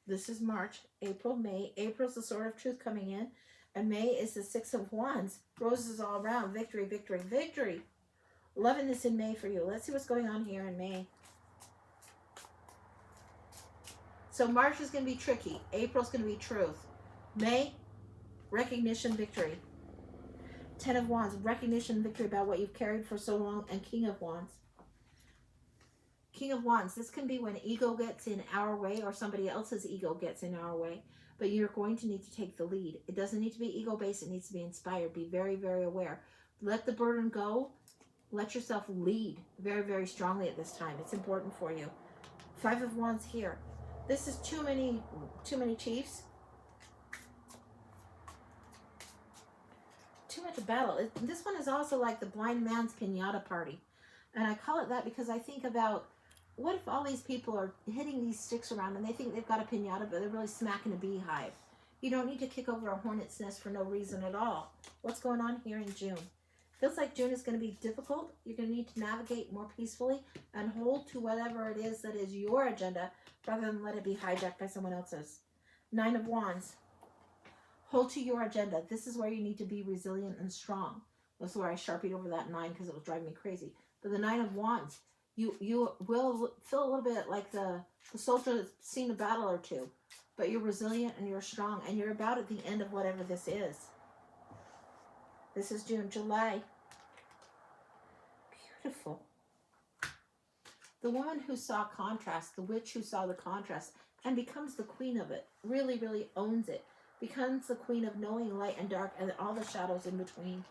This is March, April, May. April's the Sword of Truth coming in. And May is the Six of Wands. Roses all around. Victory, victory, victory. Loving this in May for you. Let's see what's going on here in May. So March is going to be tricky. April's going to be truth. May, recognition, victory. Ten of Wands, recognition, victory about what you've carried for so long. And King of Wands. King of Wands, this can be when ego gets in our way or somebody else's ego gets in our way. But you're going to need to take the lead. It doesn't need to be ego-based. It needs to be inspired. Be very, very aware. Let the burden go. Let yourself lead very, very strongly at this time. It's important for you. Five of Wands here. This is too many chiefs. Too much battle. This one is also like the blind man's piñata party. And I call it that because I think about, what if all these people are hitting these sticks around and they think they've got a piñata, but they're really smacking a beehive? You don't need to kick over a hornet's nest for no reason at all. What's going on here in June? Feels like June is going to be difficult. You're going to need to navigate more peacefully and hold to whatever it is that is your agenda rather than let it be hijacked by someone else's. 9 of Wands. Hold to your agenda. This is where you need to be resilient and strong. That's where I sharpied over that 9 because it was driving me crazy. But the 9 of Wands, you will feel a little bit like the soldier that's seen a battle or two. But you're resilient and you're strong. And you're about at the end of whatever this is. This is June. July. Beautiful. The woman who saw contrast, the witch who saw the contrast, and becomes the queen of it, really, really owns it, becomes the queen of knowing light and dark and all the shadows in between.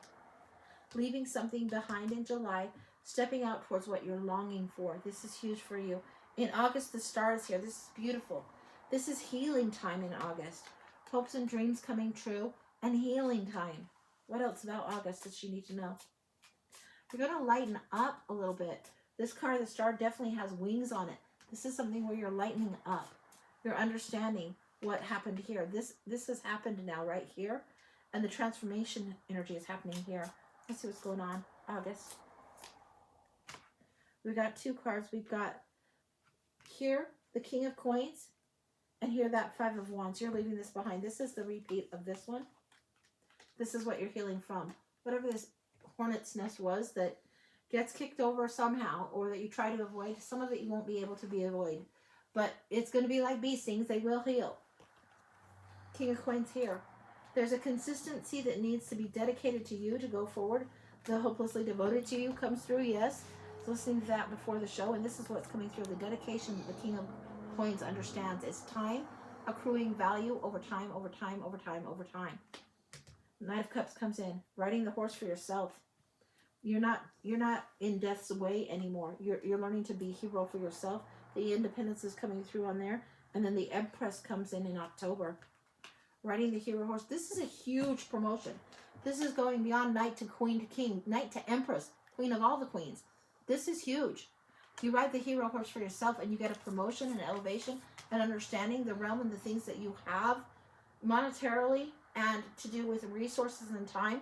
Leaving something behind in July, stepping out towards what you're longing for. This is huge for you. In August, the star is here. This is beautiful. This is healing time in August. Hopes and dreams coming true and healing time. What else about August does she need to know? We're going to lighten up a little bit. This card, the star, definitely has wings on it. This is something where you're lightening up. You're understanding what happened here. This has happened now right here. And the transformation energy is happening here. Let's see what's going on. August. We got 2 cards. We've got here the King of Coins. And here that 5 of Wands. You're leaving this behind. This is the repeat of this one. This is what you're healing from. Whatever this hornet's nest was that gets kicked over somehow or that you try to avoid, some of it you won't be able to be avoided. But it's going to be like bee stings. They will heal. King of Coins here. There's a consistency that needs to be dedicated to you to go forward. The hopelessly devoted to you comes through, yes. So listening to that before the show, and this is what's coming through. The dedication that the King of Coins understands. It's time accruing value over time, over time, over time, over time. Knight of Cups comes in. Riding the horse for yourself. You're not in death's way anymore. You're learning to be a hero for yourself. The independence is coming through on there. And then the Empress comes in October. Riding the hero horse. This is a huge promotion. This is going beyond knight to queen to king. Knight to empress. Queen of all the queens. This is huge. You ride the hero horse for yourself and you get a promotion and elevation and understanding the realm and the things that you have monetarily and to do with resources and time.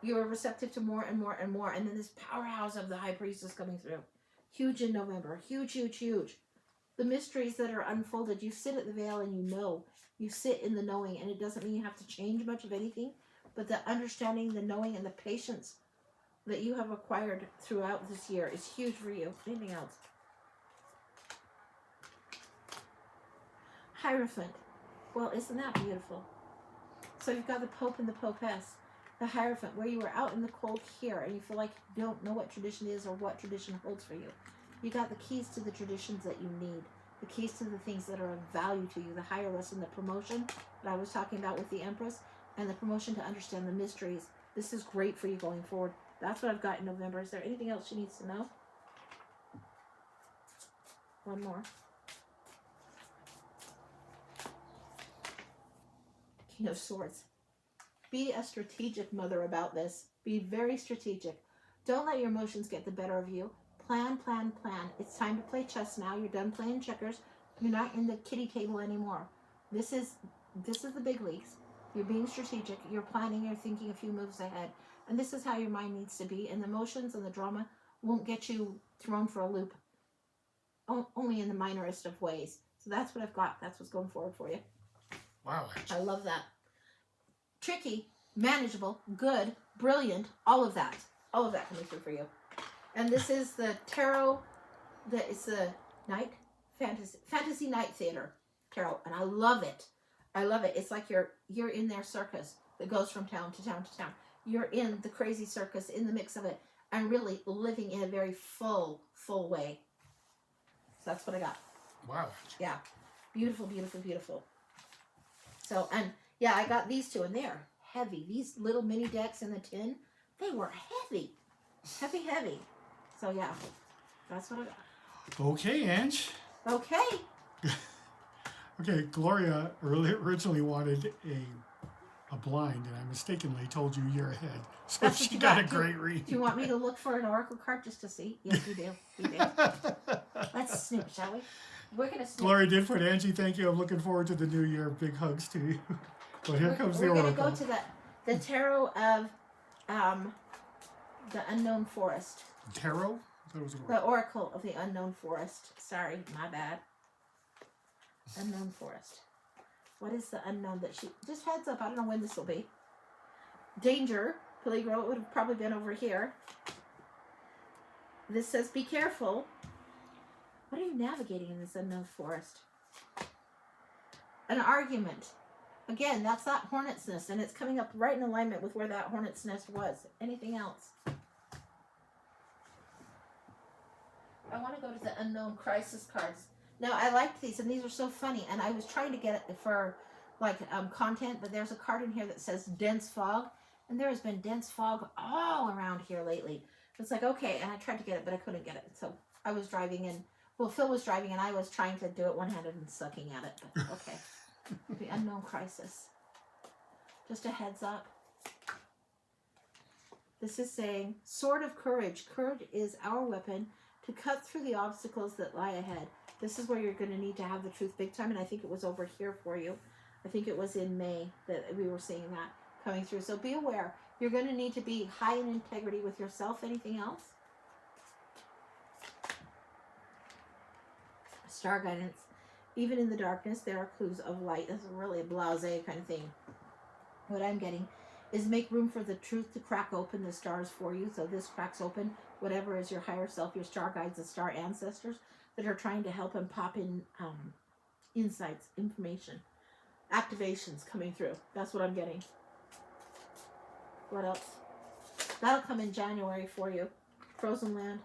You're receptive to more and more and more. And then this powerhouse of the High Priestess coming through. Huge in November. Huge, huge, huge. The mysteries that are unfolded. You sit at the veil and you know. You sit in the knowing. And it doesn't mean you have to change much of anything. But the understanding, the knowing, and the patience that you have acquired throughout this year is huge for you. Anything else? Hierophant. Well, isn't that beautiful? So you've got the Pope and the Popess. The Hierophant, where you were out in the cold here and you feel like you don't know what tradition is or what tradition holds for you. You got the keys to the traditions that you need. The keys to the things that are of value to you. The higher lesson, the promotion that I was talking about with the Empress, and the promotion to understand the mysteries. This is great for you going forward. That's what I've got in November. Is there anything else she needs to know? One more. King of Swords. Be a strategic mother about this. Be very strategic. Don't let your emotions get the better of you. Plan, plan, plan. It's time to play chess now. You're done playing checkers. You're not in the kiddie table anymore. This is the big leagues. You're being strategic. You're planning. You're thinking a few moves ahead. And this is how your mind needs to be. And the emotions and the drama won't get you thrown for a loop. Only in the minorest of ways. So that's what I've got. That's what's going forward for you. Wow. I love that. Tricky, manageable, good, brilliant, all of that. All of that coming through for you. And this is the tarot, it's the night, fantasy night theater tarot. And I love it. I love it. It's like you're in their circus that goes from town to town to town. You're in the crazy circus, in the mix of it, and really living in a very full way. So that's what I got. Wow. Yeah. Beautiful, beautiful, beautiful. So, and yeah, I got these two, and they're heavy. These little mini decks in the tin, they were heavy. Heavy, heavy. So, yeah, that's what I got. Okay, Ange. Okay. Okay, Gloria originally wanted a blind, and I mistakenly told you you're ahead. So That's what she you got a got. great read. Do you want me to look for an oracle card just to see? Yes, we do. We do. Let's snoop, shall we? We're going to snoop. Gloria did put Angie, thank you. I'm looking forward to the new year. Big hugs to you. Well, here comes the We're oracle. going to go to the tarot of the unknown forest. Tarot? That was an The oracle of the unknown forest. Sorry, my bad. Unknown forest. What is the unknown that she... Just heads up. I don't know when this will be. Danger. Peligro. It would have probably been over here. This says, be careful. What are you navigating in this unknown forest? An argument. Again, that's that hornet's nest, and it's coming up right in alignment with where that hornet's nest was. Anything else? I want to go to the unknown crisis cards. Now, I liked these, and these are so funny, and I was trying to get it for, like, content, but there's a card in here that says dense fog, and there has been dense fog all around here lately. It's like, okay, and I tried to get it, but I couldn't get it, so I was driving, and, well, Phil was driving, and I was trying to do it one-handed and sucking at it, but okay. The unknown crisis. Just a heads up. This is saying, sword of courage. Courage is our weapon to cut through the obstacles that lie ahead. This is where you're going to need to have the truth big time, and I think it was over here for you. I think it was in May that we were seeing that coming through. So be aware. You're going to need to be high in integrity with yourself. Anything else? Star guidance. Even in the darkness, there are clues of light. This is really a blasé kind of thing. What I'm getting is make room for the truth to crack open the stars for you. So this cracks open whatever is your higher self, your star guides, the star ancestors that are trying to help and pop in insights, information, activations coming through. That's what I'm getting. What else? That'll come in January for you. Frozen land.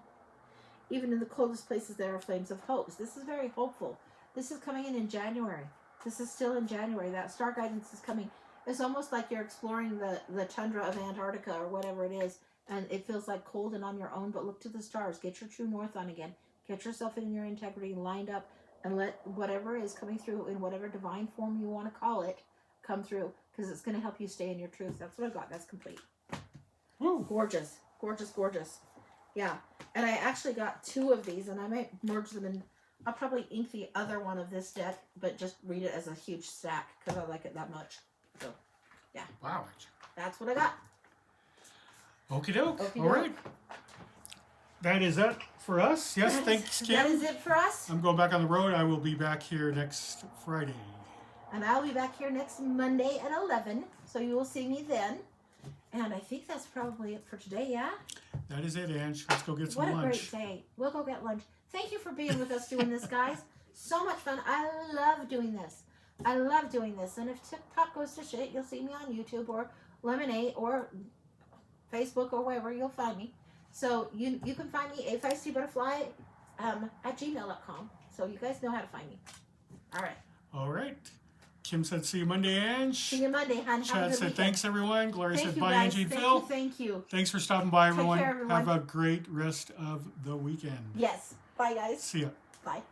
Even in the coldest places, there are flames of hope. This is very hopeful. This is coming in January. This is still in January. That star guidance is coming. It's almost like you're exploring the tundra of Antarctica or whatever it is, and it feels like cold and on your own, but look to the stars. Get your true north on again. Get yourself in your integrity lined up, and let whatever is coming through in whatever divine form you want to call it come through, because it's going to help you stay in your truth. That's what I got. That's complete. Woo. Gorgeous. Gorgeous, gorgeous. Yeah. And I actually got 2 of these, and I might merge them in. I'll probably ink the other one of this deck, but just read it as a huge stack because I like it that much. So, yeah. Wow. That's what I got. Okie doke. All right. That is it for us. Yes, thanks, Kim. That is it for us. I'm going back on the road. I will be back here next Friday. And I'll be back here next Monday at 11, so you will see me then. And I think that's probably it for today, yeah? That is it, Ange. Let's go get some lunch. What a great day. We'll go get lunch. Thank you for being with us doing this, guys. So much fun. I love doing this. I love doing this. And if TikTok goes to shit, you'll see me on YouTube or Lemonade or Facebook or wherever you'll find me. So you can find me, a feisty-butterfly at gmail.com. So you guys know how to find me. All right. All right. Kim said, see you Monday, Ange. See you Monday, hon. Chad said, weekend. thanks, everyone. Gloria Thank said, you, bye, guys. Angie and Thank Phil. you, thank you. Thanks for stopping by, Take everyone. care, everyone. Have a great rest of the weekend. Yes. Bye, guys. See ya. Bye.